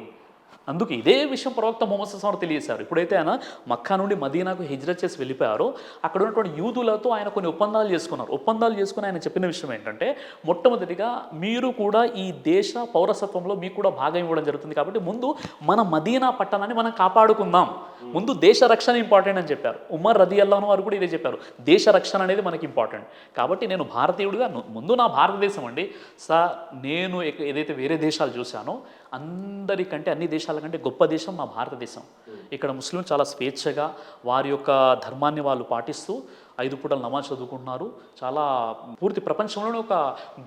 అందుకే ఇదే విషయం ప్రవక్త ముహమ్మద్ సల్లల్లాహు అలైహి వసల్లం తెలియజేశారు. ఎప్పుడైతే ఆయన మక్కా నుండి మదీనాకు హిజ్రత్ చేసి వెళ్ళిపోయారో అక్కడ ఉన్నటువంటి యూదులతో ఆయన కొన్ని ఒప్పందాలు చేసుకుని ఆయన చెప్పిన విషయం ఏంటంటే, మొట్టమొదటిగా మీరు కూడా ఈ దేశ పౌరసత్వంలో మీకు కూడా భాగం ఇవ్వడం జరుగుతుంది. కాబట్టి ముందు మన మదీనా పట్టణాన్ని మనం కాపాడుకుందాం. ముందు దేశ రక్షణ ఇంపార్టెంట్ అని చెప్పారు. ఉమర్ రదియల్లాహు అన్హు వారు కూడా ఇదే చెప్పారు, దేశ రక్షణ అనేది మనకి ఇంపార్టెంట్. కాబట్టి నేను భారతీయుడిగా ముందు నా భారతదేశం అండి. నేను ఏదైతే వేరే దేశాలు చూశానో అందరికంటే, అన్ని దేశాల కంటే గొప్ప దేశం మా భారతదేశం. ఇక్కడ ముస్లింలు చాలా స్వేచ్ఛగా వారి యొక్క ధర్మాన్ని వాళ్ళు పాటిస్తూ 5 పూటలు నమాజ్ చదువుకుంటున్నారు. చాలా పూర్తి ప్రపంచంలోనే ఒక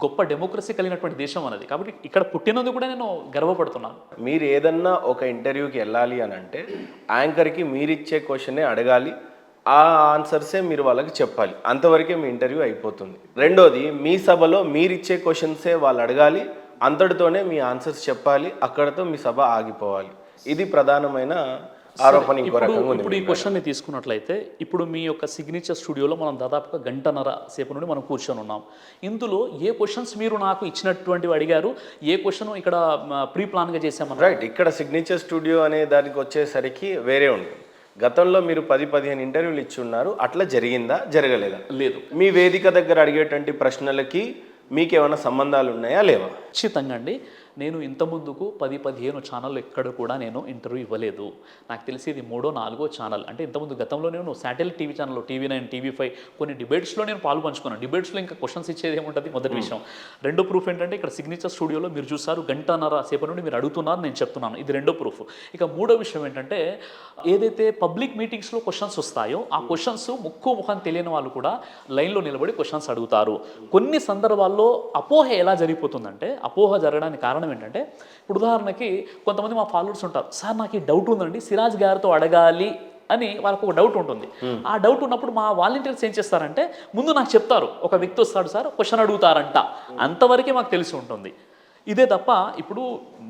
గొప్ప డెమోక్రసీ కలిగినటువంటి దేశం అనేది. కాబట్టి ఇక్కడ పుట్టినందుకు కూడా నేను గర్వపడుతున్నాను. మీరు ఏదన్నా ఒక ఇంటర్వ్యూకి వెళ్ళాలి అని అంటే యాంకర్కి మీరిచ్చే క్వశ్చనే అడగాలి, ఆ ఆన్సర్సే మీరు వాళ్ళకి చెప్పాలి. అంతవరకే మీ ఇంటర్వ్యూ అయిపోతుంది. రెండోది, మీ సభలో మీరిచ్చే క్వశ్చన్సే వాళ్ళు అడగాలి, అంతటితోనే మీ ఆన్సర్స్ చెప్పాలి, అక్కడతో మీ సభ ఆగిపోవాలి. ఇది ప్రధానమైన ఆరోపణ. ఇప్పుడు ఈ క్వశ్చన్ని తీసుకున్నట్లయితే, ఇప్పుడు మీ యొక్క సిగ్నేచర్ స్టూడియోలో మనం దాదాపుగా గంటన్నర సేపు నుండి మనం కూర్చొని ఉన్నాం. ఇందులో ఏ క్వశ్చన్స్ మీరు నాకు ఇచ్చినటువంటివి అడిగారు, ఏ క్వశ్చన్ ఇక్కడ ప్రీ ప్లాన్గా చేసామని? రైట్, ఇక్కడ సిగ్నేచర్ స్టూడియో అనే దానికి వచ్చేసరికి వేరే ఉంటుంది. గతంలో మీరు 10-15 ఇంటర్వ్యూలు ఇచ్చి ఉన్నారు. అట్లా జరిగిందా, జరగలేదా? లేదు. మీ వేదిక దగ్గర అడిగేటువంటి ప్రశ్నలకి మీకేమైనా సంబంధాలు ఉన్నాయా, లేవా? ఖచ్చితంగా అండి. నేను ఇంతకుముందుకు 10-15 ఛానళ్ళు ఎక్కడ కూడా నేను ఇంటర్వ్యూ ఇవ్వలేదు. నాకు తెలిసి ఇది 3వ 4వ ఛానల్. అంటే ఇంతకుముందు గతంలో నేను శాటిలైట్ టీవీ ఛానల్లో TV9, TV5 కొన్ని డిబేట్స్లో నేను పంచుకున్నాను. డిబేట్స్లో ఇంకా క్వశ్చన్స్ ఇచ్చేది ఏముంటుంది, మొదటి విషయం. రెండో ప్రూఫ్ ఏంటంటే, ఇక్కడ సిగ్నేచర్ స్టూడియోలో మీరు చూసారు, గంటన్నర సేపు నుండి మీరు అడుగుతున్నారు, నేను చెప్తున్నాను. ఇది రెండో ప్రూఫ్. ఇక మూడో విషయం ఏంటంటే, ఏదైతే పబ్లిక్ మీటింగ్స్లో క్వశ్చన్స్ వస్తాయో ఆ క్వశ్చన్స్ ముఖం తెలియని వాళ్ళు కూడా లైన్లో నిలబడి క్వశ్చన్స్ అడుగుతారు. కొన్ని సందర్భాల్లో అపోహ ఎలా జరిగిపోతుందంటే, అపోహ జరగడానికి కారణం ఏంటంటే, ఇప్పుడు ఉదాహరణకి కొంతమంది మా ఫాలోవర్స్ ఉంటారు, సార్ నాకు ఈ డౌట్ ఉందండి, సిరాజ్ గారితో అడగాలి అని వాళ్ళకు ఒక డౌట్ ఉంటుంది. ఆ డౌట్ ఉన్నప్పుడు మా వాలంటీర్స్ ఏం చేస్తారంటే, ముందు నాకు చెప్తారు, ఒక వ్యక్తి వస్తాడు సార్ క్వశ్చన్ అడుగుతారంట, అంతవరకే మాకు తెలిసి ఉంటుంది. ఇదే తప్ప ఇప్పుడు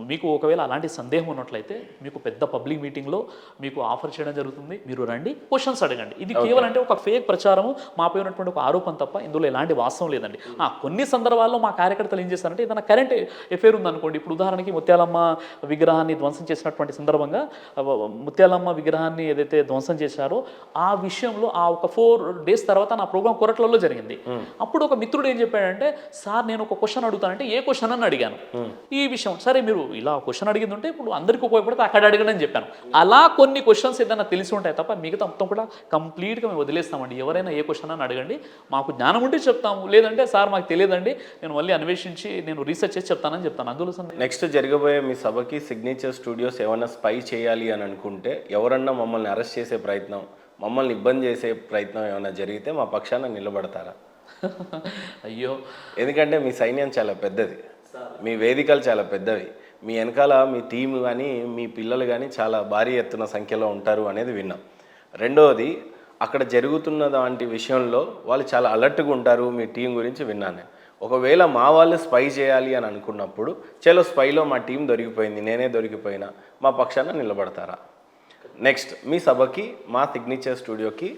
మీకు ఒకవేళ అలాంటి సందేహం ఉన్నట్లయితే మీకు పెద్ద పబ్లిక్ మీటింగ్లో మీకు ఆఫర్ చేయడం జరుగుతుంది, మీరు రండి క్వశ్చన్స్ అడగండి. ఇది కేవలం అంటే ఒక ఫేక్ ప్రచారము, మాపై ఉన్నటువంటి ఒక ఆరోపణ తప్ప ఇందులో ఎలాంటి వాస్తవం లేదండి. కొన్ని సందర్భాల్లో మా కార్యకర్తలు ఏం చేస్తారంటే, ఏదైనా కరెంట్ ఎఫైర్ ఉందనుకోండి, ఇప్పుడు ఉదాహరణకి ముత్యాలమ్మ విగ్రహాన్ని ధ్వంసం చేసినటువంటి సందర్భంగా, ముత్యాలమ్మ విగ్రహాన్ని ఏదైతే ధ్వంసం చేశారో ఆ విషయంలో ఒక 4 days తర్వాత నా ప్రోగ్రామ్ కొరట్లలో జరిగింది. అప్పుడు ఒక మిత్రుడు ఏం చెప్పాడంటే, సార్ నేను ఒక క్వశ్చన్ అడుగుతానంటే ఏ క్వశ్చన్ అని అడిగాను. ఈ విషయం సరే మీరు ఇలా క్వశ్చన్ అడిగింది ఉంటే ఇప్పుడు అందరికీ ఉపయోగపడితే అక్కడ అడగండి అని చెప్పాను. అలా కొన్ని క్వశ్చన్స్ ఏదైనా తెలిసి ఉంటాయి తప్ప మిగతా మొత్తం కూడా కంప్లీట్గా మేము వదిలేస్తామండి. ఎవరైనా ఏ క్వశ్చన్ అని అడగండి, మాకు జ్ఞానం ఉంటే చెప్తాము, లేదంటే సార్ మాకు తెలియదండి, నేను మళ్ళీ అన్వేషించి నేను రీసెర్చ్ చేసి చెప్తానని చెప్తాను. అందులో నెక్స్ట్ జరగబోయే మీ సభకి సిగ్నేచర్ స్టూడియోస్ ఏమైనా స్పై చేయాలి అని అనుకుంటే, ఎవరన్నా మమ్మల్ని అరెస్ట్ చేసే ప్రయత్నం, మమ్మల్ని ఇబ్బంది చేసే ప్రయత్నం ఏమైనా జరిగితే మా పక్షాన నిలబడతారా? అయ్యో, ఎందుకంటే మీ సైన్యం చాలా పెద్దది, మీ వేదికలు చాలా పెద్దవి, మీ వెనకాల మీ టీం కానీ మీ పిల్లలు కానీ చాలా భారీ ఎత్తున సంఖ్యలో ఉంటారు అనేది విన్నాం. రెండవది, అక్కడ జరుగుతున్న దాంటి విషయంలో వాళ్ళు చాలా అలర్ట్గా ఉంటారు, మీ టీం గురించి విన్నాను. ఒకవేళ మా వాళ్ళు స్పై చేయాలి అని అనుకున్నప్పుడు, చలో స్పైలో మా టీం దొరికిపోయింది, నేనే దొరికిపోయినా, మా పక్షాన నిలబడతారా? నెక్స్ట్, మీ సభకి మా సిగ్నేచర్ స్టూడియోకి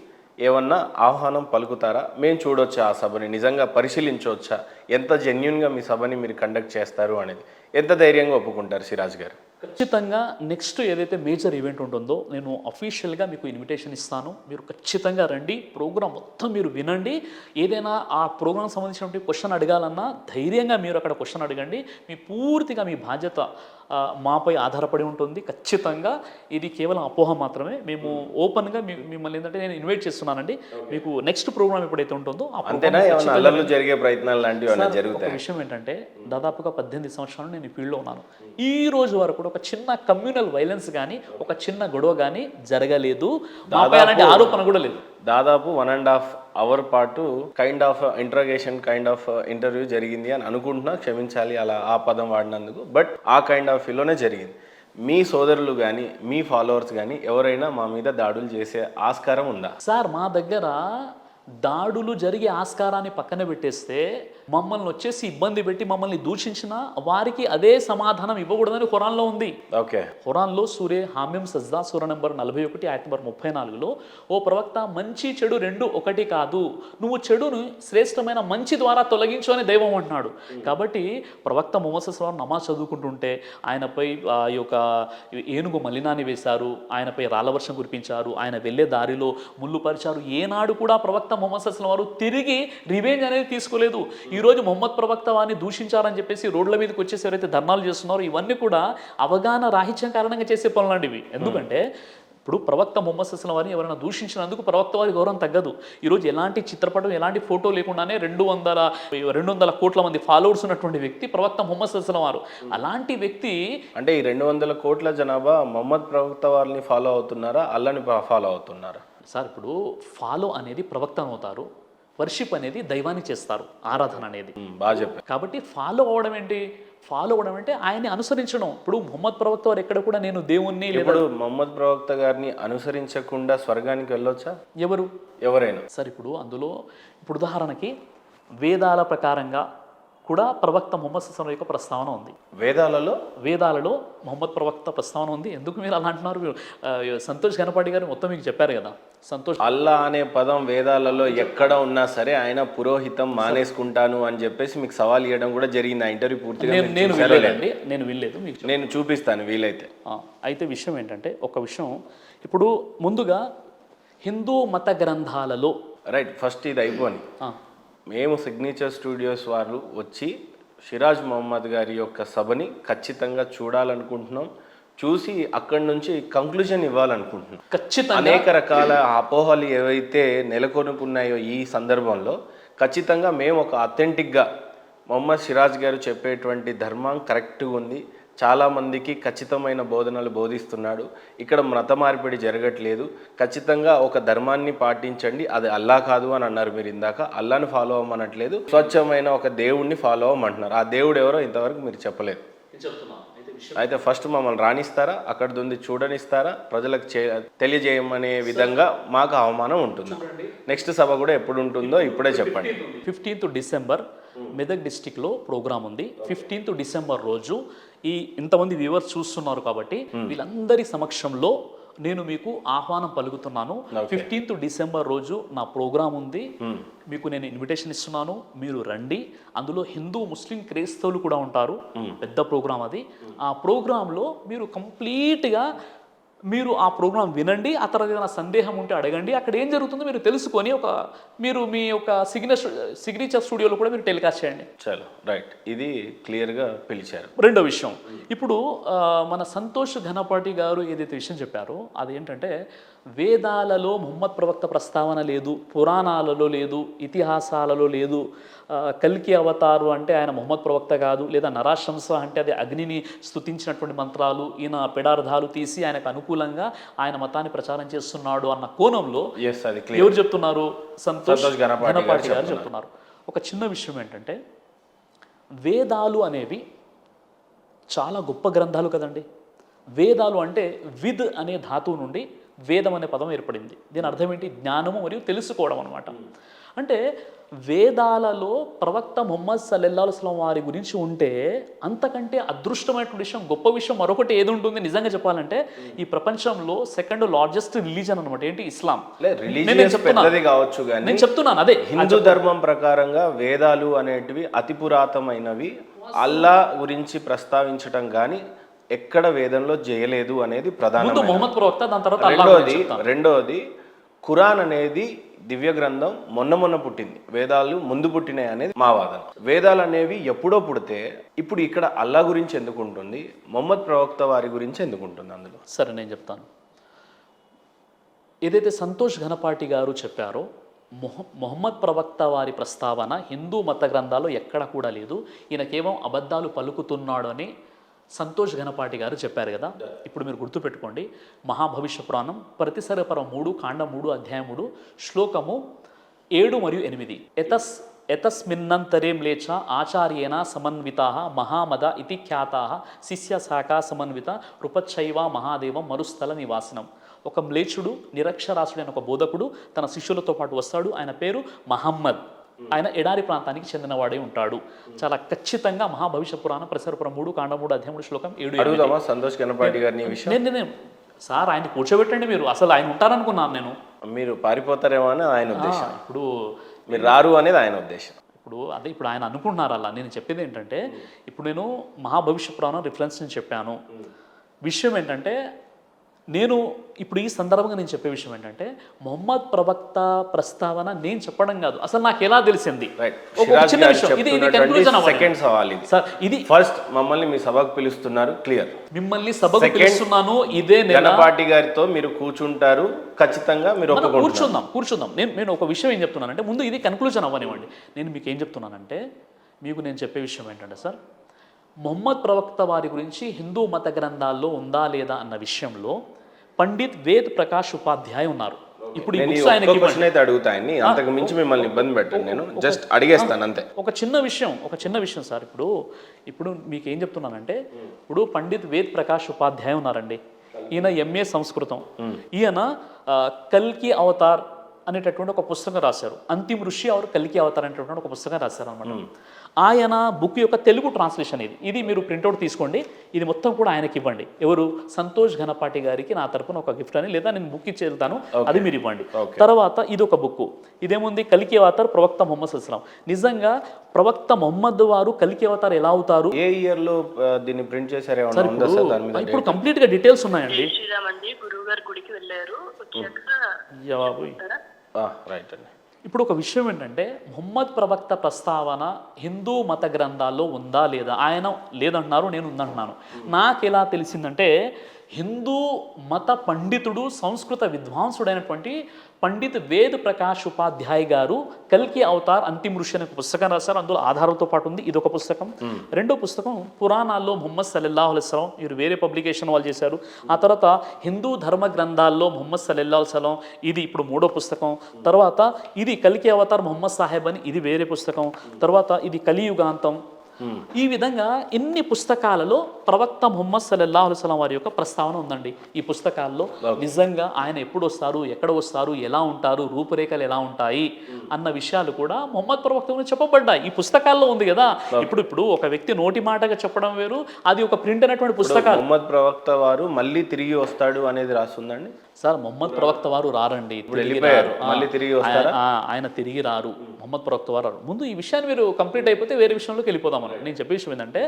ఏమన్నా ఆహ్వానం పలుకుతారా? మేము చూడొచ్చా ఆ సభని, నిజంగా పరిశీలించవచ్చా, ఎంత జెన్యున్గా మీ సభని మీరు కండక్ట్ చేస్తారు అనేది, ఎంత ధైర్యంగా ఒప్పుకుంటారు సిరాజ్ గారు? ఖచ్చితంగా నెక్స్ట్ ఏదైతే మేజర్ ఈవెంట్ ఉంటుందో నేను అఫీషియల్గా మీకు ఇన్విటేషన్ ఇస్తాను. మీరు ఖచ్చితంగా రండి, ప్రోగ్రామ్ మొత్తం మీరు వినండి. ఏదైనా ఆ ప్రోగ్రామ్ సంబంధించినటువంటి క్వశ్చన్ అడగాలన్నా ధైర్యంగా మీరు అక్కడ క్వశ్చన్ అడగండి. మీ పూర్తిగా మీ బాధ్యత మాపై ఆధారపడి ఉంటుంది. ఖచ్చితంగా ఇది కేవలం అపోహ మాత్రమే. మేము ఓపెన్గా మిమ్మల్ని ఏంటంటే నేను ఇన్వైట్ చేస్తున్నానండి. మీకు నెక్స్ట్ ప్రోగ్రామ్ ఎప్పుడైతే ఉంటుందో ఆ అంతేనా, ఏమైనా అల్లర్లు జరిగే ప్రయత్నాలు లాంటివి ఏమైనా ఒక జరుగుతాయి? విషయం ఏంటంటే దాదాపుగా 18 సంవత్సరాలు నేను ఈ ఫీల్డ్లో ఉన్నాను. ఈ రోజు వరకు కూడా ఒక చిన్న కమ్యూనల్ వైలెన్స్ కానీ ఒక చిన్న గొడవ కానీ జరగలేదు. మాపై అలాంటి ఆరోపణ కూడా లేదు. దాదాపు 1.5 అవర్ పాటు kind of interrogation kind of interview జరిగింది అని అనుకుంటున్నా, క్షమించాలి అలా ఆ పదం వాడినందుకు. బట్ ఆ కైండ్ ఆఫ్ ఫీల్లోనే జరిగింది. మీ సోదరులు కానీ మీ ఫాలోవర్స్ కానీ ఎవరైనా మా మీద దాడులు చేసే ఆస్కారం ఉందా? సార్ మా దగ్గర దాడులు జరిగే ఆస్కారాన్ని పక్కన పెట్టేస్తే మమ్మల్ని వచ్చేసి ఇబ్బంది పెట్టి మమ్మల్ని దూషించిన వారికి అదే సమాధానం ఇవ్వకూడదని ఖురాన్లో ఉంది. ఓకే, ఖురాన్లో సూరే హామీం సజ్దా సూర నెంబర్ 41 ఆయత్ నెంబర్ 34లో ఓ ప్రవక్త మంచి చెడు రెండు ఒకటి కాదు, నువ్వు చెడును శ్రేష్టమైన మంచి ద్వారా తొలగించు అని దైవం అంటున్నాడు. కాబట్టి ప్రవక్త ముహమ్మద్ సల్లల్లాహు అలైహి వసల్లం నమాజ్ చదువుకుంటుంటే ఆయనపై ఈ యొక్క ఏనుగు మలినాన్ని వేశారు, ఆయనపై రాళ్ళ వర్షం కురిపించారు, ఆయన వెళ్ళే దారిలో ముళ్ళు పరిచారు. ఏనాడు కూడా ప్రవక్త ముహమ్మద్ సల్లల్లాహు అలైహి వసల్లం వారు తిరిగి రివెంజ్ అనేది తీసుకోలేదు. ఈరోజు ముహమ్మద్ ప్రవక్త వారిని దూషించారని చెప్పేసి రోడ్ల మీదకి వచ్చేసి ఎవరైతే ధర్నాలు చేస్తున్నారో ఇవన్నీ కూడా అవగాహన రాహిత్యం కారణంగా చేసే పనులాంటివి. ఎందుకంటే ఇప్పుడు ప్రవక్త ముహమ్మద్ సల్లల్లాహు అలైహి వసల్లం వారిని ఎవరైనా దూషించినందుకు ప్రవక్త వారి గౌరవం తగ్గదు. ఈరోజు ఎలాంటి చిత్రపటం ఎలాంటి ఫోటో లేకుండానే 200 కోట్ల మంది ఫాలోవర్స్ ఉన్నటువంటి వ్యక్తి ప్రవక్త ముహమ్మద్ సల్లల్లాహు అలైహి వసల్లం వారు. అలాంటి వ్యక్తి అంటే ఈ 200 కోట్ల జనాభా మొహమ్మద్ ప్రవక్త వారిని ఫాలో అవుతున్నారా, అల్లాని ఫాలో అవుతున్నారా? సార్ ఇప్పుడు ఫాలో అనేది ప్రవక్త అవుతారు, వర్షిప్ అనేది దైవాన్ని చేస్తారు, ఆరాధన అనేది. బాగా చెప్పారు. కాబట్టి ఫాలో అవ్వడం ఏంటి? ఫాలో అవ్వడం అంటే ఆయన్ని అనుసరించడం. ఇప్పుడు ముహమ్మద్ ప్రవక్త వారు ఎక్కడ కూడా నేను దేవుణ్ణి లేదా ఇప్పుడు మొహమ్మద్ ప్రవక్త గారిని అనుసరించకుండా స్వర్గానికి వెళ్ళొచ్చా ఎవరైనా? సార్ ఇప్పుడు అందులో ఇప్పుడు ఉదాహరణకి వేదాల ప్రకారంగా కూడా ప్రవక్త ముహమ్మద్ సల్లల్లాహు అలైహి వసల్లం యొక్క ప్రస్తావన ఉంది. వేదాలలో ముహమ్మద్ ప్రవక్త ప్రస్తావన ఉంది. ఎందుకు మీరు అలా అంటున్నారు? సంతోష్ గణపాటి గారు మొత్తం మీకు చెప్పారు కదా. సంతోష్ అల్లా అనే పదం వేదాలలో ఎక్కడ ఉన్నా సరే ఆయన పురోహితం మానేసుకుంటాను అని చెప్పేసి మీకు సవాల్ ఇవ్వడం కూడా జరిగింది. ఆ ఇంటర్వ్యూ పూర్తిగా నేను వినలేదు, మీకు నేను చూపిస్తాను వీలైతే. అయితే విషయం ఏంటంటే ఒక విషయం, ఇప్పుడు ముందుగా హిందూ మత గ్రంథాలలో రైట్, ఫస్ట్ ఇది అయిపోని మేము సిగ్నేచర్ స్టూడియోస్ వారు వచ్చి సిరాజ్ మహమ్మద్ గారి యొక్క సభని ఖచ్చితంగా చూడాలనుకుంటున్నాం. చూసి అక్కడి నుంచి కంక్లూజన్ ఇవ్వాలనుకుంటున్నాం. ఖచ్చితంగా అనేక రకాల అపోహలు ఏవైతే నెలకొనుకున్నాయో ఈ సందర్భంలో ఖచ్చితంగా మేము ఒక అథెంటిక్గా మొహమ్మద్ సిరాజ్ గారు చెప్పేటువంటి ధర్మం కరెక్ట్గా ఉంది, చాలామందికి ఖచ్చితమైన బోధనలు బోధిస్తున్నాడు, ఇక్కడ మత మార్పిడి జరగట్లేదు, ఖచ్చితంగా ఒక ధర్మాన్ని పాటించండి, అది అల్లా కాదు అని అన్నారు మీరు ఇందాక. అల్లాని ఫాలో అవ్వమనట్లేదు, స్వచ్ఛమైన ఒక దేవుడిని ఫాలో అవ్వమంటున్నారు. ఆ దేవుడు ఎవరో ఇంతవరకు మీరు చెప్పలేదు. అయితే ఫస్ట్ మమ్మల్ని రాణిస్తారా, అక్కడిది ఉంది చూడనిస్తారా, ప్రజలకు తెలియజేయమనే విధంగా మాకు అవమానం ఉంటుంది. నెక్స్ట్ సభ కూడా ఎప్పుడు ఉంటుందో ఇప్పుడే చెప్పండి. 15th డిసెంబర్ మెదక్ డిస్టిక్లో ప్రోగ్రామ్ ఉంది. 15th డిసెంబర్ రోజు ఈ ఇంతమంది వ్యూవర్స్ చూస్తున్నారు కాబట్టి వీళ్ళందరి సమక్షంలో నేను మీకు ఆహ్వానం పలుకుతున్నాను. 15th డిసెంబర్ రోజు నా ప్రోగ్రాం ఉంది, మీకు నేను ఇన్విటేషన్ ఇస్తున్నాను, మీరు రండి. అందులో హిందూ ముస్లిం క్రైస్తవులు కూడా ఉంటారు, పెద్ద ప్రోగ్రాం అది. ఆ ప్రోగ్రాంలో మీరు కంప్లీట్గా మీరు ఆ ప్రోగ్రాం వినండి. ఆ తర్వాత ఏదైనా సందేహం ఉంటే అడగండి. అక్కడ ఏం జరుగుతుందో మీరు తెలుసుకొని మీరు మీ యొక్క సిగ్నేచర్ స్టూడియోలో కూడా మీరు టెలికాస్ట్ చేయండి. చలో రైట్, ఇది క్లియర్గా పిలిచారు. రెండో విషయం, ఇప్పుడు మన సంతోష్ ఘనపాటి గారు ఏదైతే విషయం చెప్పారో అది ఏంటంటే వేదాలలో ముహమ్మద్ ప్రవక్త ప్రస్తావన లేదు, పురాణాలలో లేదు, ఇతిహాసాలలో లేదు. కల్కి అవతారు అంటే ఆయన ముహమ్మద్ ప్రవక్త కాదు, లేదా నరాశంస అంటే అది అగ్నిని స్తుతించినటువంటి మంత్రాలు, ఈయన పెడార్థాలు తీసి ఆయనకు అనుకూలంగా ఆయన మతాన్ని ప్రచారం చేస్తున్నాడు అన్న కోణంలో ఎవరు చెప్తున్నారు? సంతోష్ ఘనపాటి గారు చెప్తున్నారు. ఒక చిన్న విషయం ఏంటంటే వేదాలు అనేవి చాలా గొప్ప గ్రంథాలు కదండి. వేదాలు అంటే విద్ అనే ధాతువు నుండి వేదం అనే పదం ఏర్పడింది. దీని అర్థం ఏంటి? జ్ఞానము మరియు తెలుసుకోవడం అనమాట. అంటే వేదాలలో ప్రవక్త ముహమ్మద్ సల్లల్లాహు అలైహి వసల్లం వారి గురించి ఉంటే అంతకంటే అదృష్టమైనటువంటి విషయం, గొప్ప విషయం మరొకటి ఏది ఉంటుంది? నిజంగా చెప్పాలంటే ఈ ప్రపంచంలో సెకండ్ లార్జెస్ట్ రిలీజన్ అనమాట. ఏంటి? ఇస్లాం. నేను చెప్తున్నాను అదే హిందూ ధర్మం ప్రకారంగా వేదాలు అనేటివి అతి పురాతనమైనవి. అల్లా గురించి ప్రస్తావించటం కానీ ఎక్కడ వేదంలో చేయలేదు అనేది ముందు ప్రధానమైన. మొహమ్మద్ ప్రవక్త, దాని తర్వాత అల్లాహ్ గురించి చెప్తాను. రెండోది ఖురాన్ అనేది దివ్య గ్రంథం మొన్న పుట్టింది, వేదాలు ముందు పుట్టినాయి అనేది మా వాదన. వేదాలు అనేవి ఎప్పుడో పుడితే ఇప్పుడు ఇక్కడ అల్లా గురించి ఎందుకు ఉంటుంది, మొహమ్మద్ ప్రవక్త వారి గురించి ఎందుకు ఉంటుంది అందులో? సరే నేను చెప్తాను. ఏదైతే సంతోష్ ఘనపాటి గారు చెప్పారో మొహమ్మద్ ప్రవక్త వారి ప్రస్తావన హిందూ మత గ్రంథాల్లో ఎక్కడ కూడా లేదు, ఈయన కేవలం అబద్ధాలు పలుకుతున్నాడు అని సంతోష్ ఘనపాటి గారు చెప్పారు కదా. ఇప్పుడు మీరు గుర్తుపెట్టుకోండి, మహాభవిష్య పురాణం ప్రతిసరపరం 3 కాండం 3 అధ్యాయం 3 శ్లోకము 7 మరియు 8. ఎతస్మిన్నంతరేం లేచ ఆచార్యేన సమన్వితా మహామద ఇతి ఖ్యాతా శిష్య శాఖా సమన్విత రూపచ్చైవ మహాదేవం మరుస్థల నివాసనం. ఒక మ్లేచుడు నిరక్షరాసుడైన ఒక బోధకుడు తన శిష్యులతో పాటు వస్తాడు. ఆయన పేరు మహమ్మద్. ఆయన ఎడారి ప్రాంతానికి చెందినవాడే ఉంటాడు. చాలా ఖచ్చితంగా మహాభవిష్య పురాణం ప్రసరపురం 3 కాండం 3 అధ్యాయం 3 శ్లోకం 7. సంతోష్ ఘనపాటి గారిని నేను సార్ ఆయన కూర్చోబెట్టండి, మీరు అసలు ఆయన ఉంటారనుకున్నాను నేను. మీరు పారిపోతారేమో అని ఆయన ఉద్దేశం, ఇప్పుడు మీరు రారు అనేది ఆయన ఉద్దేశం. ఇప్పుడు ఆయన అనుకుంటున్నారు అలా. నేను చెప్పేది ఏంటంటే, ఇప్పుడు నేను మహాభవిష్య పురాణం రిఫరెన్స్ నేను చెప్పాను. విషయం ఏంటంటే, నేను ఇప్పుడు ఈ సందర్భంగా నేను చెప్పే విషయం ఏంటంటే, మొహమ్మద్ ప్రవక్త ప్రస్తావన నేను చెప్పడం కాదు, అసలు నాకు ఎలా తెలిసింది. ఒక చిన్న విషయం, ఇది కన్క్లూజన్ అవ్వాలి సార్. ఇది ఫస్ట్ మమ్మల్ని మీ సభకు పిలుస్తున్నారు, క్లియర్. మిమ్మల్ని సభకు పిలుస్తున్నాను. ఇదే ఘనపాటి గారితో మీరు కూర్చుంటారు, ఖచ్చితంగా మీరు కూర్చుందాం. నేను ఒక విషయం ఏం చెప్తున్నానంటే, ముందు ఇది కన్క్లూజన్ అవ్వనివ్వండి. నేను మీకు ఏం చెప్తున్నానంటే, మీకు నేను చెప్పే విషయం ఏంటంటే సార్, మొహమ్మద్ ప్రవక్త వారి గురించి హిందూ మత గ్రంథాల్లో ఉందా లేదా అన్న విషయంలో పండిత్ వేద్ ప్రకాష్ ఉపాధ్యాయ ఉన్నారు. ఇప్పుడు ఈ బుక్స్ ఆయనకి అయితే అడుగుతాయని, అంతకు మించి మిమ్మల్ని ఇబ్బంది పెట్టండి, నేను జస్ట్ అడిగేస్తాను అంతే. ఒక చిన్న విషయం సార్. ఇప్పుడు మీకు ఏం చెప్తున్నానంటే, ఇప్పుడు పండిత్ వేద్ ప్రకాష్ ఉపాధ్యాయ ఉన్నారండి. ఈయన MA సంస్కృతం. ఈయన కల్కి అవతార్ అనేటటువంటి ఒక పుస్తకం రాశారు. అంతిమ ఋషి ఆరు కల్కి అవతార్ అనేటటువంటి ఒక పుస్తకం రాశారు అనమాట. ఆయన బుక్ యొక్క తెలుగు ట్రాన్స్లేషన్ ఇది మీరు ప్రింట్అవుట్ తీసుకోండి. ఇది మొత్తం కూడా ఆయనకి ఇవ్వండి. ఎవరు? సంతోష్ ఘనపాటి గారికి నా తరపున ఒక గిఫ్ట్ అని, లేదా నేను బుక్ ఇచ్చి వెళ్తాను, అది మీరు ఇవ్వండి. తర్వాత ఇది ఒక బుక్, ఇదేముంది, కల్కి అవతార్ ప్రవక్త మొహమ్మద్ సల్లాం. నిజంగా ప్రవక్త మొహమ్మద్ వారు కల్కి అవతార్ ఎలా అవుతారు, ఏ ఇయర్ లో దీన్ని ప్రింట్ చేశారు? ఇప్పుడు కంప్లీట్ గా డీటెయిల్స్ ఉన్నాయండి. ఇప్పుడు ఒక విషయం ఏంటంటే, మొహమ్మద్ ప్రవక్త ప్రస్తావన హిందూ మత గ్రంథాల్లో ఉందా లేదా? ఆయన లేదంటున్నారు, నేను ఉందంటున్నాను. నాకు ఎలా తెలిసిందంటే, హిందూ మత పండితుడు సంస్కృత విద్వాంసుడైనటువంటి పండిత్ వేద్ ప్రకాష్ ఉపాధ్యాయ్ గారు కల్కి అవతార్ అంతిమ ఋషి అనే పుస్తకం రాశారు. అందులో ఆధారంతో పాటు ఉంది. ఇది ఒక పుస్తకం. రెండో పుస్తకం పురాణాల్లో ముహమ్మద్ సల్లల్లాహు అలైహి వసల్లం, ఇవి వేరే పబ్లికేషన్ వాళ్ళు చేశారు. ఆ తర్వాత హిందూ ధర్మ గ్రంథాల్లో ముహమ్మద్ సల్లల్లాహు అలైహి వసల్లం, ఇది ఇప్పుడు 3వ పుస్తకం. తర్వాత ఇది కల్కి అవతార్ ముహమ్మద్ సాహెబ్ అని, ఇది వేరే పుస్తకం. తర్వాత ఇది కలియుగాంతం. ఈ విధంగా ఎన్ని పుస్తకాలలో ప్రవక్త ముహమ్మద్ సల్లల్లాహు అలైహి వసల్లం వారి యొక్క ప్రస్తావన ఉందండి. ఈ పుస్తకాల్లో నిజంగా ఆయన ఎప్పుడు వస్తారు, ఎక్కడ వస్తారు, ఎలా ఉంటారు, రూపురేఖలు ఎలా ఉంటాయి అన్న విషయాలు కూడా మొహమ్మద్ ప్రవక్త గురించి చెప్పబడ్డాయి. ఈ పుస్తకాల్లో ఉంది కదా. ఇప్పుడు ఒక వ్యక్తి నోటి మాటగా చెప్పడం వేరు, అది ఒక ప్రింట్ అయినటువంటి పుస్తకాలు. మొహమ్మద్ ప్రవక్త వారు మళ్ళీ తిరిగి వస్తాడు అనేది రాస్తుందండి సార్. మొహమ్మద్ ప్రవక్త వారు రారండి, ఆయన తిరిగి రారు. మొహమ్మద్ ప్రవక్త వారు రారు. ముందు ఈ విషయాన్ని మీరు కంప్లీట్ అయిపోతే వేరే విషయంలోకి వెళ్ళిపోదాం. నేను చెప్పే విషయం ఏంటంటే,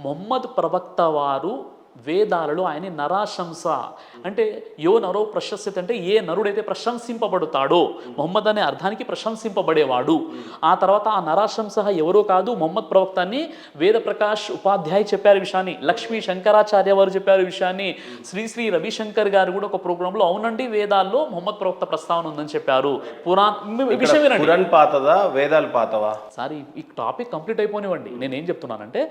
మొహమ్మద్ ప్రవక్త వారు వేదాలలో ఆయన నరాశంస అంటే యో నరో ప్రశస్యత అంటే ఏ నరుడైతే ప్రశంసింపబడతాడో, మొహమ్మద్ అనే అర్థానికి ప్రశంసింపబడేవాడు. ఆ తర్వాత ఆ నరాశంస ఎవరో కాదు, మొహమ్మద్ ప్రవక్తాన్ని వేద ప్రకాష్ ఉపాధ్యాయ్ చెప్పారు విషయాన్ని, లక్ష్మీ శంకరాచార్య వారు చెప్పారు విషయాన్ని, శ్రీ రవిశంకర్ గారు కూడా ఒక ప్రోగ్రాంలో అవునండి వేదాల్లో మొహమ్మద్ ప్రవక్త ప్రస్తావన ఉందని చెప్పారు. పురాణ్ పాతదా వేదాలు పాతవా? సారీ, ఈ టాపిక్ కంప్లీట్ అయిపోనివ్వండి. నేనేం చెప్తున్నానంటే,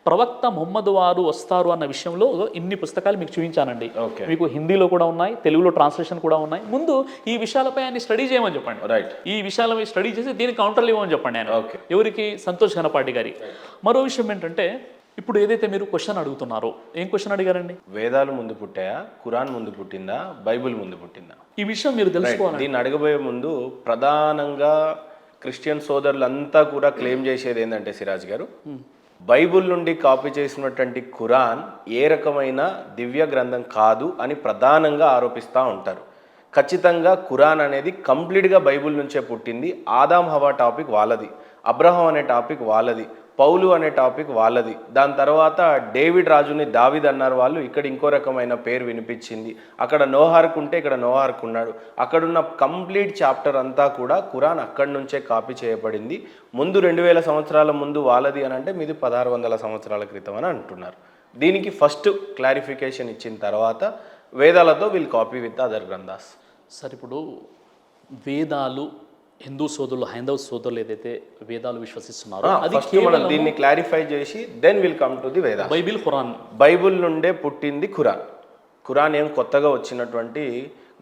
ప్రవక్త మొహమ్మద్ వారు వస్తారు అన్న విషయంలో ఇన్ని పుస్తకాలు మీకు చూపించానండి. మీకు హిందీలో కూడా ఉన్నాయి, తెలుగులో ట్రాన్స్లేషన్ కూడా ఉన్నాయి. ముందు ఈ విషయాలపై ఆయన స్టడీ చేయమని చెప్పండి. ఈ విషయాలపై స్టడీ చేసి దీనికి కౌంటర్లు ఇవ్వమని చెప్పండి ఆయన. ఎవరికి? సంతోష్ ఘనపాటి గారి. మరో విషయం ఏంటంటే, ఇప్పుడు ఏదైతే మీరు క్వశ్చన్ అడుగుతున్నారో, ఏం క్వశ్చన్ అడిగారండి? వేదాలు ముందు పుట్టాయా, ఖురాన్ ముందు పుట్టిందా, బైబిల్ ముందు పుట్టిందా? ఈ విషయం మీరు తెలుసుకోవాలి. దీన్ని అడగబోయే ముందు ప్రధానంగా క్రిస్టియన్ సోదరులంతా కూడా క్లెయిమ్ చేసేది ఏంటంటే, సిరాజ్ గారు, బైబుల్ నుండి కాపీ చేసినటువంటి ఖురాన్ ఏ రకమైన దివ్య గ్రంథం కాదు అని ప్రధానంగా ఆరోపిస్తూ ఉంటారు. ఖచ్చితంగా ఖురాన్ అనేది కంప్లీట్గా బైబుల్ నుంచే పుట్టింది. ఆదాం హవా టాపిక్ వాళ్ళది, అబ్రహాం అనే టాపిక్ వాళ్ళది, పౌలు అనే టాపిక్ వాళ్ళది. దాని తర్వాత డేవిడ్ రాజుని దావీద్ అన్నారు వాళ్ళు. ఇక్కడ ఇంకో రకమైన పేరు వినిపించింది. అక్కడ నోహార్కు ఉంటే ఇక్కడ నోహార్కు ఉన్నాడు. అక్కడున్న కంప్లీట్ చాప్టర్ అంతా కూడా ఖురాన్ అక్కడి నుంచే కాపీ చేయబడింది. ముందు 2000 సంవత్సరాల ముందు వాళ్ళది అని అంటే మీది 1600 సంవత్సరాల క్రితం అని అంటున్నారు. దీనికి ఫస్ట్ క్లారిఫికేషన్ ఇచ్చిన తర్వాత వేదాలతో వీళ్ళు కాపీ విత్ అదర్ గ్రంథాస్. సార్ ఇప్పుడు వేదాలు హిందూ సోదరులు హైందవ సోదరులు ఏదైతే వేదాలు విశ్వసిస్తున్నారో అది ఫస్ట్ మనం దీన్ని క్లారిఫై చేసి then will come to the Vedas. Bible ఖురాన్, బైబిల్ నుండే పుట్టింది ఖురాన్. ఖురాన్ ఏం కొత్తగా వచ్చినటువంటి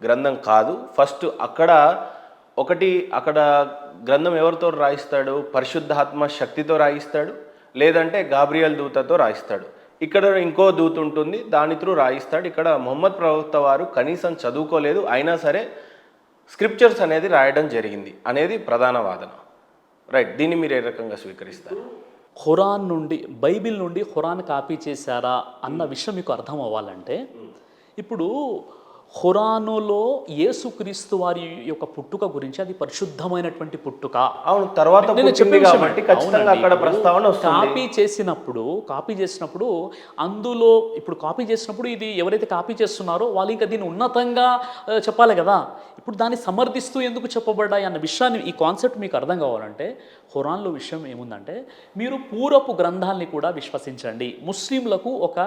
గ్రంథం కాదు. ఫస్ట్ అక్కడ గ్రంథం ఎవరితో రాయిస్తాడు? పరిశుద్ధాత్మ శక్తితో రాయిస్తాడు, లేదంటే గాబ్రియల్ దూతతో రాయిస్తాడు. ఇక్కడ ఇంకో దూత ఉంటుంది, దాని త్రూ రాయిస్తాడు. ఇక్కడ మొహమ్మద్ ప్రవక్త వారు కనీసం చదువుకోలేదు, అయినా సరే స్క్రిప్చర్స్ అనేది రాయడం జరిగింది అనేది ప్రధాన వాదన. రైట్, దీన్ని మీరు ఏ రకంగా స్వీకరిస్తారు? ఖురాన్ నుండి, బైబిల్ నుండి ఖురాన్ కాపీ చేశారా అన్న విషయం మీకు అర్థం అవ్వాలంటే, ఇప్పుడు ఖురానులో యేసుక్రీస్తు వారి యొక్క పుట్టుక గురించి అది పరిశుద్ధమైనటువంటి పుట్టుక. అవును, తర్వాత పుట్టింది కాబట్టి ఖచ్చితంగా అక్కడ ప్రస్తావన వస్తుంది. కాపీ చేసినప్పుడు అందులో ఇప్పుడు కాపీ చేసినప్పుడు ఇది ఎవరైతే కాపీ చేస్తున్నారో వాళ్ళు ఇంకా దీన్ని ఉన్నతంగా చెప్పాలి కదా. ఇప్పుడు దాన్ని సమర్థిస్తూ ఎందుకు చెప్పబడ్డాయి అన్న విషయాన్ని, ఈ కాన్సెప్ట్ మీకు అర్థం కావాలంటే ఖురాన్లో విషయం ఏముందంటే, మీరు పూర్వపు గ్రంథాలని కూడా విశ్వసించండి. ముస్లింలకు ఒక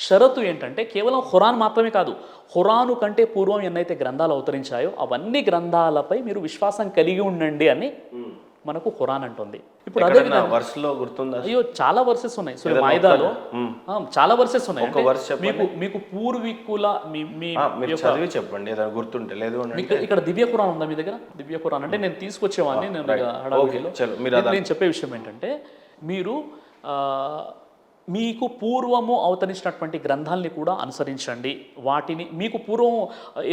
షరతు ఏంటంటే కేవలం ఖురాన్ మాత్రమే కాదు, ఖురాను కంటే పూర్వం ఎన్నైతే గ్రంథాలు అవతరించాయో అవన్నీ గ్రంథాలపై మీరు విశ్వాసం కలిగి ఉండండి అని మనకు ఖురాన్ అంటుంది. ఇప్పుడు అదే వర్స్లో గుర్తుందా? అయ్యో చాలా వర్సెస్ ఉన్నాయి. సో మాయిదాలో చాలా వర్సెస్ ఉన్నాయి. మీకు పూర్వీకుల చదివి చెప్పండి ఏదైనా గుర్తుంటే. లేదు ఇక్కడ దివ్య ఖురాన్ ఉందా మీ దగ్గర? దివ్య ఖురాన్ అంటే నేను తీసుకొచ్చేవాడిని. నేను చెప్పే విషయం ఏంటంటే, మీరు మీకు పూర్వము అవతరించినటువంటి గ్రంథాలని కూడా అనుసరించండి. వాటిని మీకు పూర్వం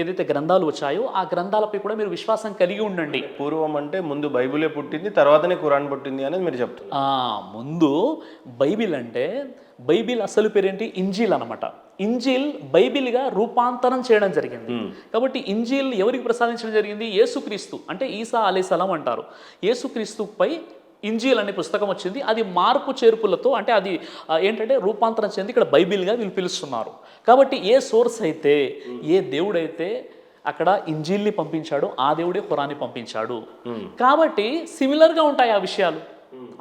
ఏదైతే గ్రంథాలు వచ్చాయో ఆ గ్రంథాలపై కూడా మీరు విశ్వాసం కలిగి ఉండండి. పూర్వం అంటే ముందు బైబిలే పుట్టింది, తర్వాతనే ఖురాన్ పుట్టింది అనేది మీరు చెప్తారు. ముందు బైబిల్ అంటే, బైబిల్ అసలు పేరేంటి? ఇంజీల్ అనమాట. ఇంజీల్ బైబిల్గా రూపాంతరం చేయడం జరిగింది. కాబట్టి ఇంజీల్ ఎవరికి ప్రసాదించడం జరిగింది? యేసుక్రీస్తు, అంటే ఈసా అలైహిస్సలాం అంటారు. యేసుక్రీస్తుపై ఇంజీల్ అనే పుస్తకం వచ్చింది. అది మార్పు చేర్పులతో, అంటే అది ఏంటంటే రూపాంతరం చెంది ఇక్కడ బైబిల్గా వీళ్ళు పిలుస్తున్నారు. కాబట్టి ఏ సోర్స్ అయితే, ఏ దేవుడైతే అక్కడ ఇంజీల్ని పంపించాడో ఆ దేవుడే ఖురాన్ని పంపించాడు. కాబట్టి సిమిలర్గా ఉంటాయి ఆ విషయాలు,